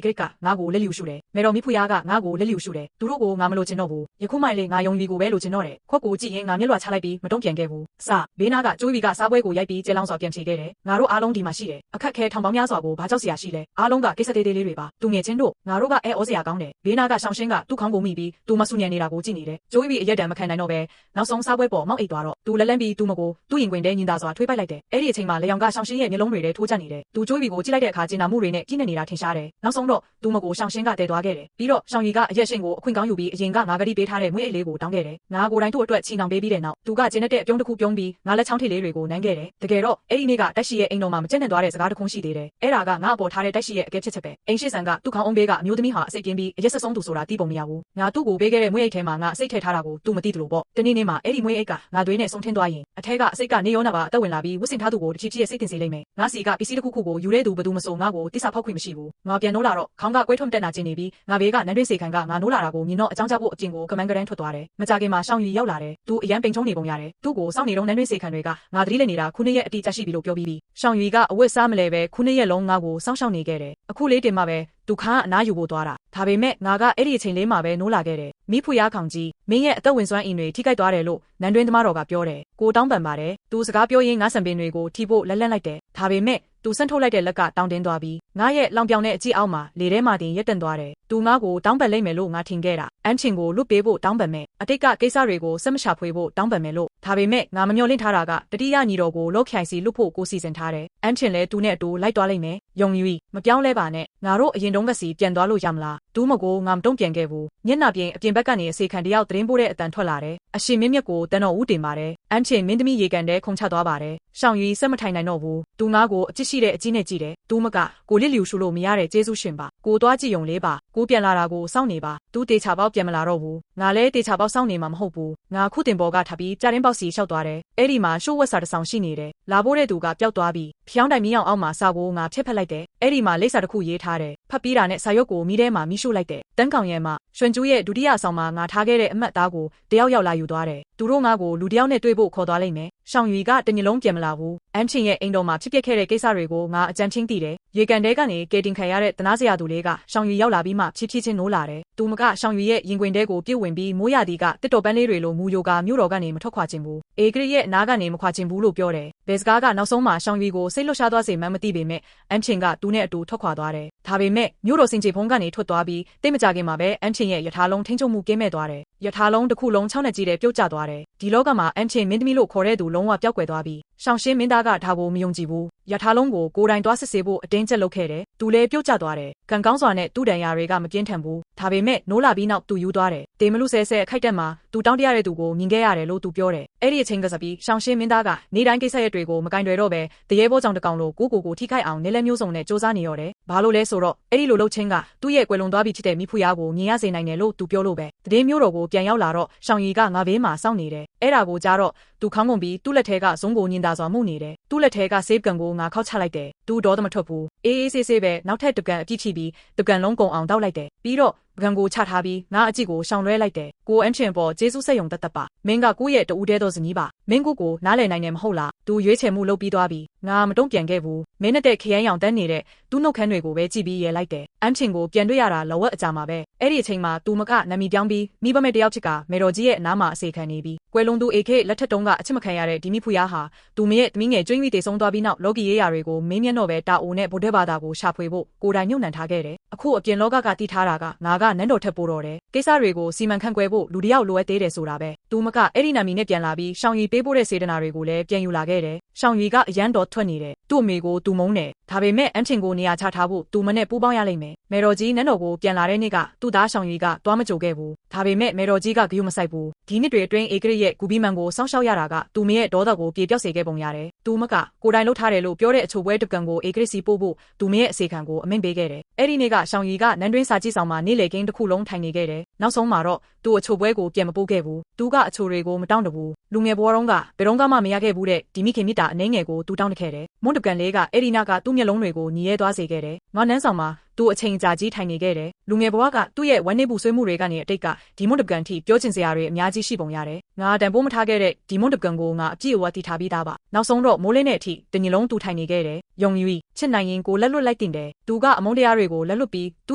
ေဂရစ်ကငါ့ကိုလက်လျူရှုတယ်မေတော်မိဖုရားကငါ့ကိုလက်လျူရှုတယ်သူတို့ကိုငါမလိုချင်တော့ဘူးယခုမှလေငါယုံကြည်ကိုပဲလိုချင်တော့တယ်ခွက်ကိုကြည့်ရင်ငါမျက်လွှာချလိုက်ပြီးမတုံ့ပြန်ခဲ့ဘူးစဘေးနာကကျိုးဘီကစားပွဲကိုရိုက်ပြီးကျဲလောင်းစွာပြန်ချေခဲ့တယ်ငါတို့အားလုံးဒီမှာရှိတယ်အခက်ခဲထောင်ပေါင်းများစွာကိုဘာကြောက်စရာရှိလဲအားလုံးကကိစ္စသေးသေးလေးတွေပါသူငယ်ချင်းတို့ငါတို့ကအဲဩစရာကောင်းတယ်ဘေးနာကရှောင်းရှင်းကသူ့ခေါင်းကိုမိပြီးသူမဆူညံနေတာကိုကြည့်နေတယ်ကျိုးဘီအရက်တံမခံနိုင်တော့ပဲနောက်ဆုံးစားပွဲပေါ်မောက်အိတ်သွားတော့သူလက်လန်းပြီးသူမကိုသူ့ရင်ခွင်ထဲညင်သာစွာထွေးပိုက်လိုက်တယ်အဲ့ဒီအချိန်မှာလေယောင်ကရှောင်းရှင်းရဲ့မျက်လုံးတွေထဲထိုးကျနေတယ်သူကျိုးဘီကိုကြည့်လိုက်တဲ့အခါကျင်နာမှုတွေနဲ့ပြည့်နေနေတာထင်ရှားတယ်နောက်ဆုံးတော့သူမကိုရှောင်းရှင်းကတဲသွားခဲ့တယ်ပြီးတော့ရှောင်းရီကအရက်ရှင်ကိုအခွင့်ကောင်းယူပြီးအရင်ကငါကတိပေးထားတဲ့မွေးအိတ်လေးကိုတောင်းခဲ့တယ်ငါကိုယ်တိုင်သူ့အတွက်ချီနှောင်ပေးပြီးတဲ့နောက်သူကကျင်းတဲ့အပြုံးတစ်ခုပြုံးပြီးငါလက်ချောင်းထိလေးတွေကိုနမ်းခဲ့တယ်တကယ်တော့အဲ့ဒီနေ့ကတက်ရှိရဲ့အိမ်တော်မှာမကျက်နဲ့သွားတဲ့စကားတစ်ခုရှိသေးတယ်အဲ့ဒါကငါအပေါ်ထားတဲ့တက်ရှိရဲ့အကဲဖြစ်ချက်ပဲအိမ်ရှိဆန်ကသူ့ခေါင်းအုံးဘေးကအမျိုးသမီးဟာအစိတ်ပြင်းပြီးအရက်ဆက်ဆုံးသူဆိုတာသိပုံမရဘူးငါသူ့ကိုပေးခဲ့တဲ့မွေးအိတ်ထဲမှာငါအစိတ်ထည့်ထားတာကိုသူမသိသလိုပေါ့တနေ့နေ့မှာအဲ့ဒီမွေးအိတ်ကငါသွေးနဲ့ဆုံးထင်းသွားရင်အထက်ကအစိတ်ကနေရောနာပါအသက်ဝင်လာပြီးဝတ်ဆင်ထားသူကိုတချီချီရဲ့စိတ်တင်စေလိမ့်မယ်ငါစီကပစ္စည်းတစ်ခုခုကိုယူတဲ့သူဘယ်သူမဆိုငါ့ကိုတိစာဖောက်ခွင့်မရှိဘူးငါပြန်နိုးလာတော့ခေါင်းကကွဲထွန်းတက်နာကျင်နေပြီးငါဘေးကနန်းတွင်းစေခံကငါနိုးလာတာကိုမြင်တော့အကြောင်းကြားဖို့အပြင်ကိုကမန်းကရန်ထွက်သွားတယ်မကြခင်မှာရှောင်းရီရောက်လာတယ်သူအရန်ပိန်ချုံနေပုံရတယ်သူ့ကိုစောင့်နေတော့နန်းတွင်းစေခံတွေကငါသတိလက်နေတာခုနှစ်ရက်အတိအကျရှိပြီလို့ပြောပြီးရှောင်းရီကအဝတ်စားမလဲပဲခုနှစ်ရက်လုံးငါ့ကိုစောင့်ရှောက်နေခဲ့တယ်အခုလေးတင်မှပဲသူခါအနားယူဖို့သွားတာဒါပေမဲ့ငါကအဲ့ဒီအချိန်လေးမှာပဲနိုးလာခဲ့တယ်မိဖုရားခေါင်ကြီးမင်းရဲ့အသက်ဝင်စွမ်းအင်တွေထိခိုက်သွားတယ်လို့နန်းတွင်းသမားတော်ကပြောတယ်ကိုတောင်းပန်ပါတယ်သူစကားပြောရင်းငါစံပင်တွေကိုထိဖို့လက်လက်လိုက်တယ်ဒါပေမဲ့သူဆန့်ထုတ်လိုက်တဲ့လက်ကတောင်းတင်းသွားပြီးငါရဲ့လောင်ပြောင်တဲ့အကြည့်အောက်မှာလေထဲမှာတင်ရက်တန့်သွားတယ်သူငါကိုတောင်းပန်လိုက်မယ်လို့ငါထင်ခဲ့တာအန်ချင်ကိုလွတ်ပေးဖို့တောင်းပန်မယ်အတိတ်ကကိစ္စတွေကိုစက်မချဖွေဖို့တောင်းပန်မယ်လို့ဒါပေမဲ့ငါမမျှော်လင့်ထားတာကတတိယညီတော်ကိုလော့ခိုင်စီလွတ်ဖို့ကိုစီစဉ်ထားတယ်အန်ချင်လည်းသူနဲ့အတူလိုက်သွားလိုက်မယ်ယုံယူမပြောင်းလဲပါနဲ့ငါတို့အရင်တုန်းကစီပြန်သွားလို့ရမလားဒူးမကိုငါမတုံ့ပြန်ခဲ့ဘူးညနာပြင်အပြင်ဘက်ကနေအစေခံတယောက်သတင်းပို့တဲ့အတန်ထွက်လာတယ်အရှင်မင်းမြတ်ကိုတန်တော်ဦးတင်ပါတယ်အန်ချင်မင်းသမီးရေကန်တဲ့ခုံချသွားပါတယ်ရှောင်းရီစက်မထိုင်နိုင်တော့ဘူးသူငါကိုအချစ်ရှိတဲ့အကြီးနဲ့ကြည့်တယ်သူမကကိုလစ်လျူရှုလို့မရတဲ့ကျေးဇူးရှင်ပါကိုသွားကြည့်ုံလေးပါကိုပြန်လာတာကိုစောင့်နေပါသူတေချာပေါက်ပြန်မလာတော့ဘူးငါလည်းတေချာပေါက်စောင့်နေမှာမဟုတ်ဘူးငါခုတင်ပေါ်ကထပ်ပြီးကြားရင်းပေါက်စီလျှောက်သွားတယ်အဲ့ဒီမှာရှိုးဝက်စာတစ်ဆောင်ရှိနေတယ်လာဖို့တဲ့သူကပျောက်သွားပြီးဖျောင်းတိုင်မီးအောင်အောက်မှာစာကိုငါဖျက်ဖက်လိုက်တယ်အဲ့ဒီမှာလိပ်စာတစ်ခုရေးထားတယ်ဖတ်ပြီးတာနဲ့စာရွက်ကိုမီးထဲမှာမီးရှို့လိုက်တယ်တန်းကောင်ရဲမှာရွှွန်ကျူးရဲ့ဒုတိယဆောင်မှာငါထားခဲ့တဲ့အမှတ်သားကိုတယောက်ရောက်လာယူသွားတယ်သူတို့ငါကိုလူတယောက်နဲ့တွေ့ဖို့ခေါ်သွားလိမ့်မယ်ရှောင်းရီကတညလုံးပြန်မလာဘူးအန်ချင်ရဲ့အိမ်တော်မှာဖြစ်ပျက်ခဲ့တဲ့ကိစ္စတွေကိုငါအကြံချင်းသိတယ်ရေကန်တဲကနေကေတင်ခံရတဲ့တနာစရာသူလေးကရှောင်းရီရောက်လာပြီးမှဖြည်းဖြည်းချင်းနိုးလာတယ်သူမကရှောင်းရီရဲ့ရင်ခွင်တဲကိုပြည့်ဝင်ပြီးမိုးရသည်ကတစ်တော်ပန်းလေးတွေလိုမူယိုကမြို့တော်ကနေမထွက်ခွာခြင်းဘူးအေဂရစ်ရဲ့အနားကနေမခွာခြင်းဘူးလို့ပြောတယ်ဘယ်စကားကနောက်ဆုံးမှာရှောင်းရီကိုစိတ်လွတ်ရှားသွားစေမှန်းမသိပေမဲ့အန်ချင်ကသူနဲ့အတူထွက်ခွာသွားတယ်ဒါပေမဲ့မြို့တော်စင်ချေဖုံးကနေထွက်သွားပြီးတိတ်မကြခင်မှာပဲအန်ချင်ရဲ့ယထာလုံးထိန်းချုပ်မှုကင်းမဲ့သွားတယ်ယထာလုံးတစ်ခုလုံး6နှစ်ကြီးတဲ့ပြုတ်ကျသွားတယ်ဒီလောကမှာအန်ချင်မင်းသမီးလို့ခေါ်တဲ့သူလုံးဝပျောက်ကွယ်သွားပြီးရှောင်းရှင်းမင်းသားကဒါကိုမယုံကြည်ဘူးယထာလုံးကိုကိုယ်တိုင်တွားစစ်ဆေးဖို့အတင်းကျပ်လုပ်ခဲ့တယ်သူလည်းပြုတ်ကျသွားတယ်ကံကောင်းစွာနဲ့သူ့တန်ရာတွေကမပြင်းထန်ဘူးဒါပေမဲ့နိုးလာပြီးနောက်သူယူသွားတယ်တေမလူဆဲဆဲအခိုက်တက်မှာသူတောင်းတရတဲ့သူကိုမြင်ခဲ့ရတယ်လို့သူပြောတယ်အဲ့ဒီအချိန်ကစားပြီးရှောင်းရှင်းမင်းသားကနေတိုင်းကိစ္စရက်တွေကိုမကင်တွယ်တော့ပဲတရေဘောကြောင့်တကောင်လို့ကိုထိခိုက်အောင်နေလဲမျိုးစုံနဲ့စ조사နေရတယ်ဘာလို့လဲဆိုတော့အဲ့ဒီလိုလှုပ်ချင်းကသူ့ရဲ့ကွယ်လွန်သွားပြီဖြစ်တဲ့မိဖုရားကိုမြင်ရစေနိုင်တယ်လို့သူပြောလို့ပဲတည်င်းမျိုးတော်ကိုပြန်ရောက်လာတော့ရှောင်းရီကငါဘေးမှာစောင့်နေတယ်အဲ့ဒါကိုကြားတော့သူခေါင်းကုန်ပြီးသူ့လက်ထဲကဇုံးကိုညင်သာစွာမှုနေတယ်သူ့လက်ထဲကဆေးကန်ကိုငါခောက်ချလိုက်တယ်သူဒေါသမထွက်ဘူးအေးအေးဆေးဆေးပဲနောက်ထပ်တကန်အပြည့်ချိပြီးတကန်လုံးကုန်အောင်တောက်လိုက်တယ်ပြီးတော့ပကံကိုချထားပြီးငါအကြည့်ကိုရှောင်လွဲလိုက်တယ်ကိုအန်ချင်ပေါ်ကျေးဇူးဆက်ယုံတတ်ပါမင်းကကိုရဲ့တူးတဲတော်စနီးပါမင်းကိုနားလည်နိုင်တယ်မဟုတ်လားသူရွေးချယ်မှုလုပ်ပြီးသွားပြီငါမတုံ့ပြန်ခဲ့ဘူးမင်းနဲ့တဲ့ခရိုင်ရောင်တန်းနေတဲ့သူ့နှုတ်ခမ်းတွေကိုပဲကြည့်ပြီးရဲလိုက်တယ်အန်ချင်ကိုပြန်တွေ့ရတာလောဝက်အကြာမှာပဲအဲ့ဒီအချိန်မှာသူမကနာမည်ပြောင်းပြီးမိဘမဲ့တယောက်ချစ်ကမေတော်ကြီးရဲ့အနားမှာအစေခံနေပြီးကွယ်လွန်သူအေခေလက်ထက်တုံးကအချစ်မခံရတဲ့ဒီမိဖုရားဟာသူမရဲ့သမီးငယ်ကျွင်းပြီးတေဆုံးသွားပြီးနောက်လောကီရေးရာတွေကိုမင်းမျက်တော့ပဲတာအိုနဲ့ဗုဒ္ဓဘာသာကိုရှာဖွေဖို့ကိုယ်တိုင်ညှို့နှံထားခဲ့တယ်အခုအပြင်လောကကတည်ထားတာကငါကနန်းတော်ထက်ပိုတော့တယ်ကိစ္စတွေကိုစီမံခန့်ခွဲဖို့လူတယောက်လိုအပ်သေးတယ်ဆိုတာပဲသူမကအဲ့ဒီနာမည်နဲ့ပြန်လာပြီးရှောင်းရီပေးဖို့တဲ့စေတနာတွေကိုလည်းပြန်ယူလာခဲ့တယ်ရှောင်းရီကအရန်တော်ထွက်နေတယ်သူ့အမေကိုသူမုန်းတယ် ဒါပေမဲ့အန်ချင်ကိုနေရာချထားဖို့သူမနဲ့ပူးပေါင်းရလိမ့်မယ်မေတော်ကြီးနန်းတော်ကိုပြန်လာတဲ့နေ့ကသူ့သားရှောင်းရီကသွားမကြိုခဲ့ဘူးဒါပေမဲ့မေတော်ကြီးကဂရုမစိုက်ဘူးဒီနှစ်တွေအတွင်းဧကရစ်ရဲ့ဂူဘီမန်ကိုစောင့်ရှောက်ရတာကသူမရဲ့ဒေါသကိုပြေပြောက်စေခဲ့ပုံရတယ်သူမကကိုတိုင်လှုပ်ထားတယ်လို့ပြောတဲ့အချိုပွဲတကန်ကိုဧကရစ်စီပို့ဖို့သူမရဲ့အစီခံကိုအမိန့်ပေးခဲ့တယ်အဲ့ဒီနေ့ကရှောင်းရီကနန်းတွင်းစာကြည့်ဆောင်မှာနေ့လေကင်းတစ်ခုလုံးထိုင်နေခဲ့တယ်နောက်ဆုံးမှာတော့သူအချိုပွဲကိုပြန်မပို့ခဲ့ဘူးသူကအချိုတွေကိုမတောင်းတဘူးလူငယ်ဘဝတုန်းကဘယ်တော့မှမရခဲ့ဘူးတဲ့ဒီမိခင်မြတ်တာအနှဲငယ်ကိုသူတောင်းတခဲ့တယ်မွန်းတကန်လေးကအဲ့ဒီနာကသူ့မျက်လုံးတွေကိုညီရဲသွားစေခဲ့တယ်ငါနန်းဆောင်မှာသူအချိန်ကြာကြီးထိုင်နေခဲ့တယ်လူငယ်ဘဝကသူ့ရဲ့ဝမ်းနည်းမှုဆွေးမှုတွေကနေအတိတ်ကဒီမွန်းတကန်ထိပြောချင်စရာတွေအများကြီးရှိပုံရတယ်ငါတန်ဖိုးမထားခဲ့တဲ့ဒီမွန်းတကန်ကိုငါအပြည့်အဝတည်ထားပြီးသားပါနောက်ဆုံးတော့မိုးလင်းတဲ့အထိတညလုံးသူထိုင်နေခဲ့တယ်ယုံကြည်ချစ်နိုင်ရင်ကိုလက်လွတ်လိုက်တင်တယ်သူကအမုန်းတရားတွေကိုလက်လွတ်ပြီးသူ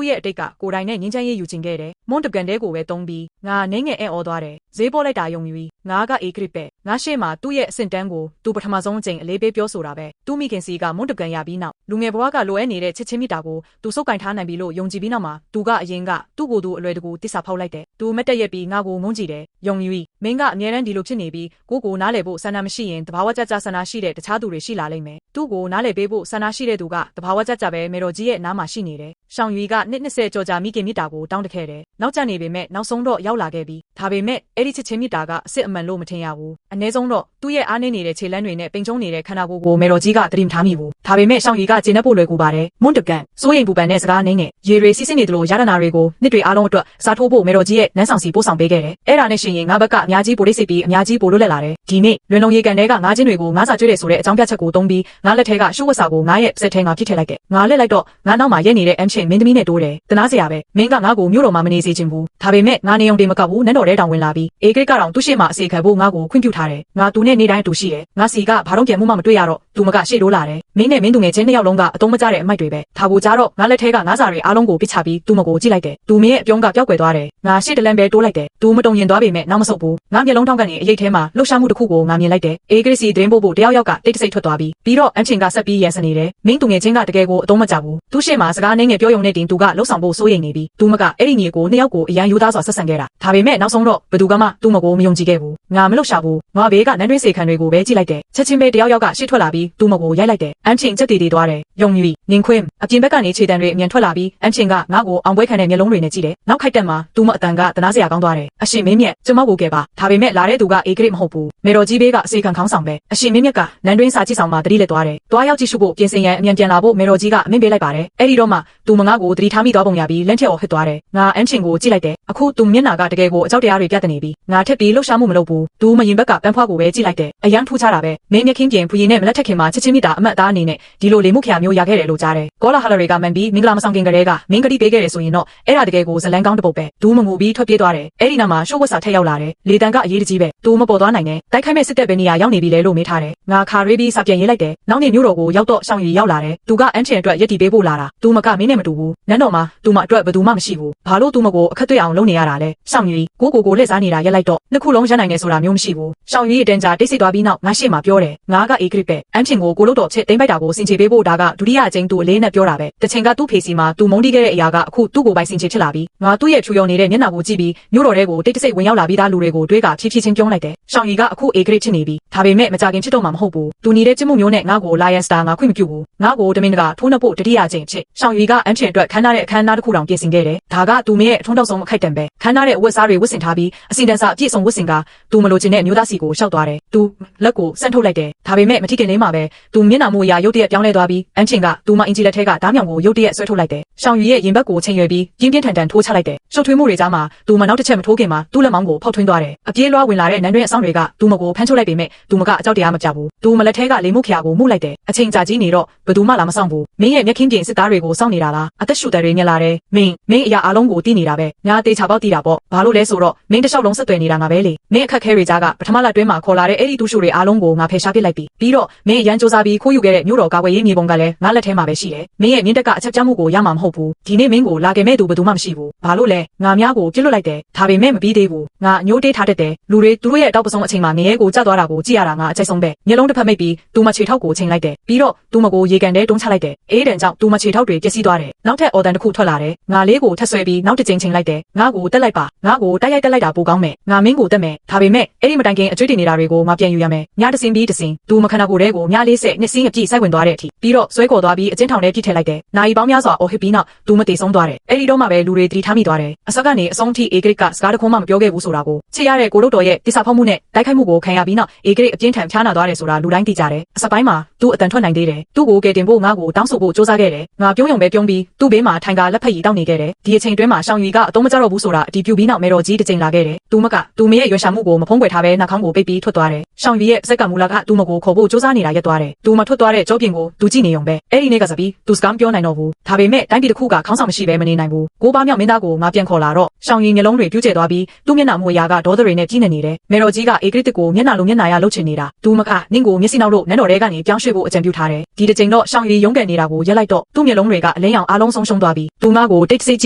့ရဲ့အတိတ်ကကိုတိုင်နဲ့ငင်းချမ်းရေးယူချင်ခဲ့တယ်မွန်းတကန်တဲကိုပဲတုံးပြီးငါနှင်းငယ်အော်သွားတယ်ဈေးပေါ်လိုက်တာယုံကြည်ငါကဧကရစ်ပဲငါရှေ့မှာသူ့ရဲ့အဆင့်တန်းကိုသူပထမဆုံးအကြိမ်အလေးပေးပြောဆိုတာပဲသူ့မိခင်စီကမွန်းတကန်ရပြီးနောက်လူငယ်ဘဝကလိုအပ်နေတဲ့ချစ်ချင်းမြတ်တာကိုသူစုပ်ကင်ထားနိုင်ပြီလို့ယုံကြည်ပြီးနောက်မှာသူကအရင်ကသူ့ကိုယ်သူအလွယ်တကူတစ္ဆာဖောက်လိုက်တယ်သူမတ်တက်ရက်ပြီးငါကိုမုန်းကြည့်တယ်ယုံကြည်မင်းကအမြဲတမ်းဒီလိုဖြစ်နေပြီးကိုနားလည်ဖို့ဆန္ဒမရှိရင်တဘာဝကြကြဆန္ဒရှိတဲ့တခြားသူတွေရှိလာလိမ့်မယ်သူ့ကိုနားလည်ပေးဖို့ဆန္ဒရှိတဲ့သူကတဘာဝကြကြပဲမေတော်ကြီးရဲ့နားမှာရှိနေတယ်ရှောင်းရီကနှစ်20ကျော်ကြာမိခင်မြတ်တာကိုတောင်းတခဲ့တယ်နောက်ကျနေပေမဲ့နောက်ဆုံးတော့ရောက်လာခဲ့ပြီဒါပေမဲ့အဲ့ဒီချစ်ချင်းမြတ်တာကအစ်စ်အမှန်လို့မထင်ရဘူးအနည်းဆုံးတော့သူ့ရဲ့အားနည်းနေတဲ့ခြေလမ်းတွေနဲ့ပိန်ကျုံနေတဲ့ခန္ဓာကိုယ်ကိုမေတော်ကြီးကတတိမထားမိဘူးဒါပေမဲ့ရှောင်းရီကကျင်းတဲ့ဖို့လွယ်ကူပါတယ်မွန်းတကန်စိုးရိမ်ပူပန်တဲ့စကားအနေနဲ့ရေတွေစီးဆင်းနေသလိုရတနာတွေကိုနှစ်တွေအားလုံးအတွက်စားထိုးဖို့မေတော်ကြီးရဲ့နန်းဆောင်စီပို့ဆောင်ပေးခဲ့တယ်အဲ့ဒါနဲ့ရှင်ရင်ငါဘက်ကအများကြီးပိုလိစိတ်ပြီးအများကြီးပိုလွတ်လပ်လာတယ်ဒီနေ့လွင်လုံးရေကန်ထဲကငါးချင်းတွေကိုငါးစာကျွေးတယ်ဆိုတဲ့အကြောင်းပြချက်ကိုသုံးပြီးငါလက်ထဲကရှုပ်ဝတ်စာကိုငါရဲ့စက်ထဲငါပြစ်ထည့်လိုက်တယ်ငါလက်လိုက်တော့ငါနောက်မှာရက်နေတဲ့အမ်ချင်းမင်းသမီးနဲ့တိုးတယ်တနာစရာပဲမင်းကငါ့ကိုမြို့တော်မှာမနေစေချင်ဘူးဒါပေမဲ့ငါနေုံတင်မကပ်ဘူးနန်းတော်ထဲတောင်ဝင်လာပြီးဧကရစ်ကတော့သူ့ရှေ့မှာအစီခံဖို့ငါ့ကိုခွင့်ပြုထားတယ်ငါသူနဲ့နေတိုင်းတူရှိတယ်ငါစီကဘာတော့ပြန်မှုမှမတွေ့ရတော့သူမကရှေ့တိုးလာတယ်မင်းနဲ့မင်းသူငယ်ချင်းနှစ်ယောက်လုံးကအတုံးမကျတဲ့အမိုက်တွေပဲဒါကိုကြားတော့ငါလက်ထဲကငါးစာတွေအားလုံးကိုပစ်ချပြီးသူမကိုကြည့်လိုက်တယ်သူမင်းရဲ့အပြုံးကပျောက်ကွယ်သွားတယ်ငါရှေ့တလန်းပဲတိုးလိုက်တယ်သူမတုံရင်သွားပေမဲ့နောက်မဆုတ်ဘူးငါမျက်လုံးထောင်းကနေအရေးထဲမှာလှုပ်ရှားမှုတစ်ခုကိုငါမြင်လိုက်တယ်ဧကရစ်စီဒင်းဖို့တယောက်ယောက်ကတိတ်တဆိတ်ထွက်သွားပြီးတော့အန်ချင်ကဆက်ပြီးရန်စနေတယ်မင်းသူငယ်ချင်းကတကယ်ကိုအတုံးမကျဘူးသူရှေ့မှာစကားနှင်းငယ်ပြောရုံနဲ့တင်သူကလှုပ်ဆောင်ဖို့စိုးရိမ်နေပြီးသူမကအဲ့ဒီညီကိုနှစ်ယောက်ကိုအရန်ယူသားစွာဆက်ဆံခဲ့တာဒါပေမဲ့နောက်ဆုံးတော့ဘယ်သူမှသူ့မကိုမယုံကြည်ခဲ့ဘူးငါမလှုပ်ရှားဘူးငါဘေးကနန်းတွင်းစေခံတွေကိုပဲကြည့်လိုက်တယ်ချက်ချင်းပဲတယောက်ယောက်ကရှေ့ထွက်လာပြီးသူ့မကိုရိုက်လိုက်တယ်အန်ချင်ချက်တီသွားတယ်ယုံကြည်နင်းခွင်းအပြင်ဘက်ကနေခြေတံတွေအမြန်ထွက်လာပြီးအန်ချင်ကငါ့ကိုအောင်ပွဲခံတဲ့မျက်လုံးတွေနဲ့ကြည့်တယ်နောက်ခိုက်တက်မှာသူ့မအတန်ကတနာစရာကောင်းသွားတယ်အရှင်မင်းမြတ်ကျမကိုကဲပါဒါပေမဲ့လာတဲ့သူကဧကရစ်မဟုတ်ဘူးမေတော်ကြီးဘေးကအစီခံခေါင်းဆောင်ပဲအရှင်မင်းမြတ်ကနန်းတွင်းစာကြည့်ဆောင်မှာတတိလက်သွားတယ်တွားရောက်ကြည့်ရှုဖို့ပြင်ဆင်ရန်အမြန်ပြန်လာဖို့မေတော်ကြီးကအမိန့်ပေးလိုက်ပါတယ်အဲ့ဒီတော့မှသူမငါ့ကိုတတိထားမိသွားပုံရပြီးလက်ထက်အော်ဟစ်သွားတယ်ငါအန်ချင်ကိုကြည့်လိုက်တယ်အခုသူမျက်နှာကတကယ်ကိုအကြောက်တရားတွေပြတ်နေပြီငါထက်ပြီးလှုပ်ရှားမှုမလုပ်ဘူးသူမရင်ဘက်ကပန်းဖွားကိုပဲကြည့်လိုက်တယ်အရန်ထူးခြားတာပဲမင်းမြက်ခင်းပြင်ဖူရင်နဲ့မလက်ထက်ခင်မှာချစ်ချင်းမိတာအမတ်သားအနေနဲ့ဒီလိုလေမှုခရာမျိုးရခဲ့တယ်လို့ကြားတယ်ကောလာဟလတွေကမှန်ပြီးမင်္ဂလာမဆောင်ခင်ကတည်းကမင်းကတိပေးခဲ့တယ်ဆိုရင်တော့အဲ့ဒါတကယ်ကိုဇလန်းကောင်းတစ်ပုတ်ပဲသူမငိုပြီးထွက်ပြေးသွားတယ်အဲ့ဒီနောက်မှာရှုပ်ဝတ်စာထက်ရောက်လာတယ်လေတန်ကအရေးတကြီးပဲသူမပေါ်သွားနိုင်တယ်တိုက်ခိုက်မဲ့စစ်တပ်ပဲနေရာရောက်နေပြီလေလို့မေးထားတယ်ငါခါရေးပြီးစာပြန်ရေးလိုက်တယ်နောက်နေ့မျိုးတော်ကိုရောက်တော့ရှောင်းရီရောက်လာတယ်သူကအန်ချင်အတွက်ရက်တီပေးဖို့လာတာသူမကမင်းနဲ့မတူဘူးနန်းတော်မှာသူမအတွက်ဘယ်သူမှမရှိဘူးဘာလို့သူမကိုအခက်တွေ့အောင်လုပ်နေရတာလဲရှောင်းရီကိုလှည့်စားနေတာရက်လိုက်တော့နှစ်ခုလုံးရနိုင်တယ်ဆိုတာမျိုးမရှိဘူးရှောင်းရီအတန်ကြာတိတ်ဆိတ်သွားပြီးနောက်ငါရှေ့မှာပြောတယ်ငါကဧကရစ်ပဲအန်ချင်ကိုလို့တော့ချက်သိမ့်ပိုက်တာကိုစင်ချေပေးဖို့ဒါကဒုတိယအကြိမ်သူအလေးနဲ့ပြောတာပဲတချင်ကသူ့ဖေစီမှာသူမုန်းတီးခဲ့တဲ့အရာကအခုသူ့ကိုပိုင်စင်ချေဖြစ်လာပြီးငါသူ့ရဲ့ဖြူရုံနေတဲ့မျက်နှာကိုကြည့်ပြီးမျိုးတော်ထဲကိုတိတ်တဆိတ်ဝင်ရောက်လာပြီးသားလူတွေကိုတွေးကဖြည်းဖြည်းချင်းပြုံးလိုက်တယ်ရှောင်းရီကအခုဧကရစ်ဖြစ်နေပြီဒါပေမဲ့မကြခင်ဖြစ်တော့မှာမဟုတ်ဘူးသူနေတဲ့ချစ်မှုမျိုးနဲ့ငါ့ကိုလာယန်စတာငါခွင့်မပြုဘူးငါ့ကိုတမင်တကာထိုးနှက်ဖို့တတိယအကြိမ်ဖြစ်ရှောင်းရီကအန်ချင်အတွက်ခန်းနာတဲ့အခန်းနာတစ်ခုတောင်ပြင်ဆင်ခဲ့တယ်ဒါကသူမရဲ့အထုံးတောက်ဆုံးအခိုက်တံပဲခန်းနာတဲ့အဝတ်စားတွေဝတ်ဆင်ထားပြီးအစီတန်းစာအပြည့်စုံဝတ်ဆင်ကသူမလိုချင်တဲ့အမျိုးသားစီကိုရှောက်သွားတယ်သူလက်ကိုဆန့်ထုတ်လိုက်တယ်ဒါပေမဲ့မထိခင်လေးမှာပဲသူမျက်နှာမူအရာရုတ်တရက်ပြောင်းလဲသွားပြီးအန်ချင်ကသူမအင်ဂျီလက်ထဲကဓားမြောင်ကိုရုတ်တရက်ဆွဲထုတ်လိုက်တယ်ရှောင်းရီရဲ့ရင်ဘတ်ကိုချိန်ရွယ်ပြီးပြင်းပြင်းထန်ထန်ထိုးချလိုက်တယ်ရှုပ်ထွေးမှုတွေကြားမှာသူမနောက်တစ်ချက်မထိုးခင်မှာသူ့လက်မောင်းကိုဖောက်ထွင်းသွားတယ်အပြေးလွှားဝင်လာတဲ့နန်းတွင်းအဆောင်တွေကသူမကိုဖမ်းချုပ်လိုက်ပေမဲ့သူမကအကြောက်တရားမကြဘူးသူမလက်ထဲကလေမှုခရာကိုမှုလိုက်တယ်အချိန်ကြာကြီးနေတော့ဘယ်သူမှလာမဆောင်ဘူးမင်းရဲ့မျက်ခင်းပြင်စစ်သားတွေကိုစောင့်နေတာလားအသက်ရှူတဲ့တွေမြင်လာတယ်မင်းအရာအလုံးကိုတီးနေတာပဲညာတေချာပေါက်တီးတာပေါ့ဘာလို့လဲဆိုတော့မင်းတစ်လျှောက်လုံးဆက်သွယ်နေတာငါပဲလေမင်းအခက်ခဲတွေကြားကပထမလတွင်းမှာခေါ်လာတဲ့အဲ့ဒီတူးရှူတွေအားလုံးကိုငါဖယ်ရှားပစ်လိုက်ပြီးတော့မင်းအရန်စူးစမ်းပြီးခိုးယူခဲ့တဲ့မြို့တော်ကာကွယ်ရေးမြေပုံကလည်းငါလက်ထဲမှာပဲရှိတယ်မင်းရဲ့မြင်းတက်ကအချက်ပြမှုကိုရမှာမဟုတ်ဘူးဒီနေ့မင်းကိုလာခဲ့မဲ့သူဘယ်သူမှမရှိဘူးဘာလို့လဲငါများကိုပြစ်လွတ်လိုက်တယ်ဒါပေမဲ့မပြီးသေးဘူးငါညိုးတေးထားတတ်တယ်လူတွေသူတို့ရဲ့အတောက်ပစုံအချိန်မှာငရဲကိုကြသွားတာကိုကြည့်ရတာငါအကြိုက်ဆုံးပဲမျက်လုံးတစ်ဖက်မိတ်ပြီးသူမခြေထောက်ကိုချိန်လိုက်တယ်ပြီးတော့သူမကိုရေကန်ထဲတွန်းချလိုက်တယ်အေးတန်ကြောင့်သူမခြေထောက်တွေပျက်စီးသွားတယ်နောက်ထပ်အော်တန်တစ်ခုထွက်လာတယ်ငါလေးကိုထပ်ဆွဲပြီးနောက်တစ်ကြိမ်ချိန်လိုက်တယ်ငါကိုတက်လိုက်ပါငါကိုတိုက်ရိုက်တက်လိုက်တာပိုကောင်းမယ်ငါမင်းကိုတက်မယ်ဒါပေမဲ့အဲ့ဒီမတိုင်ခင်အကျွေးတင်နေတာတွေကိုငါပြန်ယူရမယ်ညတစင်းပြီးတစင်းသူမခဏကိုတည်းကိုည40နှစ်စင်းအပြည့်စိုက်ဝင်သွားတဲ့အထိပြီးတော့ဆွဲ ဆွဲခေါ်သွားပြီးအကျဉ်းထောင်ထဲပြစ်ထည့်လိုက်တယ်။နိုင်ပေါင်းများစွာအော်ဟစ်ပြီးနောက်သူမတည်ဆုံးသွားတယ်။အဲ့ဒီတော့မှပဲလူတွေတတိထားမိသွားတယ်။အစကနေအဆုံးထိအေဂရစ်ကစကားတခုမှမပြောခဲ့ဘူးဆိုတာကိုချစ်ရတဲ့ကိုတို့တော်ရဲ့တစ္ဆာဖောက်မှုနဲ့တိုက်ခိုက်မှုကိုခံရပြီးနောက်အေဂရစ်အပြင်းထန်ဖျားနာသွားတယ်ဆိုတာလူတိုင်းသိကြတယ်။အစပိုင်းမှာသူ့အတန်ထွက်နိုင်သေးတယ်။သူ့ကိုကယ်တင်ဖို့ငါ့ကိုတောင်းဆိုဖို့စ조사ခဲ့တယ်။ငါပြုံးယုံပဲပြုံးပြီးသူ့ဘေးမှာထိုင်ကလက်ဖက်ရည်တောက်နေခဲ့တယ်။ဒီအချိန်တွင်းမှာရှောင်းရီကအတုံးမကြတော့ဘူးဆိုတာအတီးပြူပြီးနောက်မေတော်ကြီးတစ်ချိန်လာခဲ့တယ်။သူမကသူမရဲ့ရွှေရှာမှုကိုမဖုံးကွယ်ထားပဲနှာခေါင်းကိုပိတ်ပြီးထွက်သွားတယ်။ရှောင်းရီရဲ့စက်ကမူလာကသူမကိုခေါ်ဖို့စ조사နေတာရက်သွားတယ်။သူမထွက်သွားတဲ့ကြောပြင်ကိုသူကြည့်နေုံပဲ။အဲ့ဒီနေ့ကစပြီးသူစကားပြောနိုင်တော့ဘူး။ဒါပေမဲ့တိုင်းပြည်တစ်ခုကခေါင်းဆောင်မရှိပဲမနေနိုင်ဘူး။ကိုးပါးမြောက်မင်းသားကိုငါပြန်ခေါ်လာတော့ရှောင်းရီမျက်လုံးတွေပြူးကျဲသွားပြီးသူ့မျက်နှာမူအရာကဒေါသတွေနဲ့ကြီးနေနေတယ်။မေတော်ကြီးကအေဂရစ်ကိုမျက်နှာလိုမျက်နှာရလှုပ်ချင်နေတာ။သူမကနင့်ကိုမျက်စိနောက်လို့နန်းတော်ထဲကနေပြောင်းရွှေ့ဖို့အကြံပြုထားတယ်။ဒီတစ်ချိန်တော့ရှောင်းရီရုန်းကန်နေတာကိုရက်လိုက်တော့သူ့မျက်လုံးတွေကအလင်းရောင်အားလုံးဆုံးရှုံးသွားပြီးသူမကိုတိတ်ဆိတ်ကြ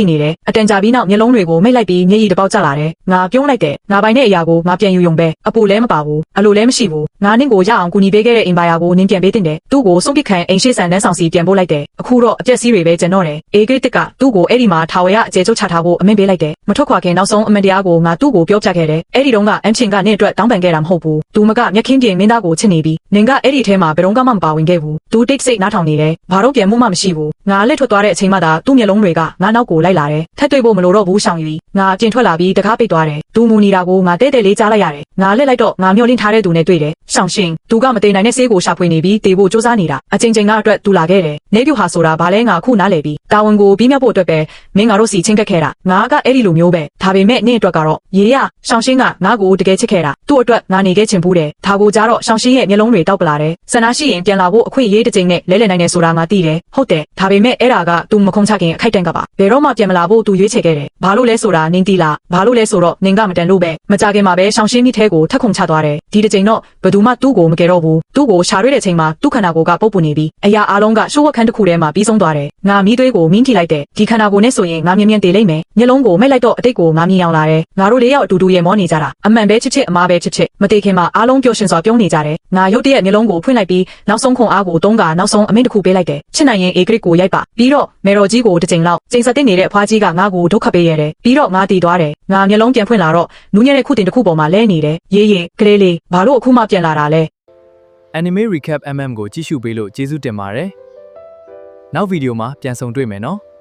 ည့်နေတယ်။အတန်ကြာပြီးနောက်မျက်လုံးတွေကိုမိတ်လိုက်ပြီးမျက်ရည်တစ်ပေါက်ကျလာတယ်။ငါပြုံးလိုက်တယ်။ငါပိုင်တဲ့အရာကိုငါပြန်ယူယုံပဲ။အပူလည်းမပါဘူး။အလိုလည်းမရှိဘူး။ငါနင့်ကိုရအောင်ကူညီပေးခဲ့တဲ့အင်ပါယာကိုနင်းပြန်ပေးတင်တယ်။သူ့ကိုဆုံးပစ်ခံအိမ်ရှိဆန်တန်းဆောင်စီပြန်ပို့လိုက်တယ်။အခုတော့အပြက်စီးတွေပဲကျန်တော့တယ်။အေဂရစ်ကသူ့ကိုအဲ့ဒီမှာထာဝရအကျယ်ချုပ်ချထားဖို့အမိန့်ပေးလိုက်တယ်။မထွက်ခွာခင်နောက်ဆုံးအမှန်တရားကိုငါသူ့ကိုပြောပြခဲ့တယ်။အဲ့ဒီတုန်းကအန်ချင်ကနင့်အတွက်တောင်းပန်ခဲ့တာမဟုတ်ဘူး။သူမကမျက်ခင်းပြင်မင်းသားကိုချစ်နေပြီးနင်ကအဲ့ဒီထဲမှာဘယ်တော့မှမပါဝင်ခဲ့ဘူး။သူတိတ်ဆိတ်နားထောင်နေတယ်။ဘာတော့ပြန်မှုမှမရှိဘူး။ငါလက်ထွက်သွားတဲ့အချိန်မှသာသူ့မျက်လုံးတွေကငါနောက်ကိုလိုက်လာတယ်။ထက်တွေ့ဖို့မလိုတော့ဘူးရှောင်ရီ။ငါပြင်ထွက်လာပြီးတကားပိတ်သွားတယ်။သူမူနေတာကိုငါတဲတဲလေးကြားလိုက်ရတယ်။ငါလက်လိုက်တော့ငါမျောလင့်ထားတဲ့သူနဲ့တွေ့တယ်။ရှောင်ရှင်သူကမတည်နိုင်တဲ့ဆေးကိုရှာဖွေနေပြီးတေဖို့စ조사နေတာ။အချိန်ချိန်ကအတွက်သူလာခဲ့တယ်။နေပြူဟာဆိုတာဘာလဲငါအခုနားလည်ပြီးတာဝန်ကိုပြီးမြောက်ဖို့အတွက်ပဲမင်းငါတို့စီချင်းကက်ခဲ့တာ။ငါကအဲ့ဒီလိုမျိုးပဲ။ဒါပေမဲ့နင့်အတွက်ကတော့ရေရရှောင်ရှင်ကငါကိုတကယ်ချစ်ခဲ့တာ။သူ့အတွက်ငါနေခဲ့ချင်ဘူးတယ်။ဒါကိုကြားတော့ရှောင်ရှင်ရဲ့မျက်လုံးတွေတောက်ပလာတယ်။ဆန္ဒရှိရင်ပြန်လာဖို့အခွင့်အရေးတစ်ချိန်နဲ့လဲလှယ်နိုင်တယ်ဆိုတာငါသိတယ်။ဟုတ်တယ်။ဒါပေမဲ့အဲ့ဒါကသူမခုံချခင်အခိုက်တန့်ကပါ။ဘယ်တော့မှပြန်မလာဖို့သူရွေးချယ်ခဲ့တယ်။ဘာလို့လဲဆိုတာနင်းသိလား။ဘာလို့လဲဆိုတော့နင်ကမတန်လို့ပဲ။မကြခင်မှာပဲရှောင်ရှင်းမိထဲကိုထက်ခုန်ချသွားတယ်။ဒီတစ်ချိန်တော့ဘယ်သူမှသူ့ကိုမကယ်တော့ဘူး။သူ့ကိုရှာရွေးတဲ့ချိန်မှာသူ့ခန္ဓာကိုယ်ကပုတ်ပူနေပြီးအရာအလုံးကရှိုးဝက်ခန်းတစ်ခုထဲမှာပြီးဆုံးသွားတယ်။ငါမီးသွေးကိုမင်းထိလိုက်တယ်။ဒီခန္ဓာကိုယ်နဲ့ဆိုရင်ငါမြင်မြင်တည်လိမ့်မယ်။မျက်လုံးကိုမိတ်လိုက်တော့အတိတ်ကိုငါမြင်အောင်လာတယ်။ငါတို့လေးယောက်အတူတူရေမောနေကြတာ။အမှန်ပဲချစ်ချစ်အမားပဲချစ်ချစ်မတည်ခင်မှာအားလုံးပျော်ရွှင်စွာပြုံးနေကြတယ်။ငါရုတ်တရက်မျက်လုံးကိုဖွင့်လိုက်ပြီးနောက်ဆုံးခွန်အားကိုတုံးကနောက်ဆုံးအမိန့်တစ်ခုပေးလိုက်တယ်။ချစ်နိုင်ရင်အေဂရစ်ကိုရိုက်ပါပြီးတော့မေတော်ကြီးကိုတစ်ချိန်လောက်ချိန်ဆက်တင်နေတဲ့အဖွားကြီးကငါ့ကိုဒုက္ခပေးရတယ်။ပြီးတော့ငါတည်သွားတယ်။ငါမျက်လုံးပြန်ဖွင့်လာတော့နူးညံ့တဲ့ခုတင်တစ်ခုပေါ်မှာလဲနေတယ်။ရေးကလေးလေးဘာလို့အခုမှပြန်လာတာလဲ။ Anime Recap MM ကိုကြည့်ရှုပေးလို့ကျေးဇူးတင်ပါတယ်။နောက်ဗီဒီယိုမှာပြန်ဆုံတွေ့မယ်နော်။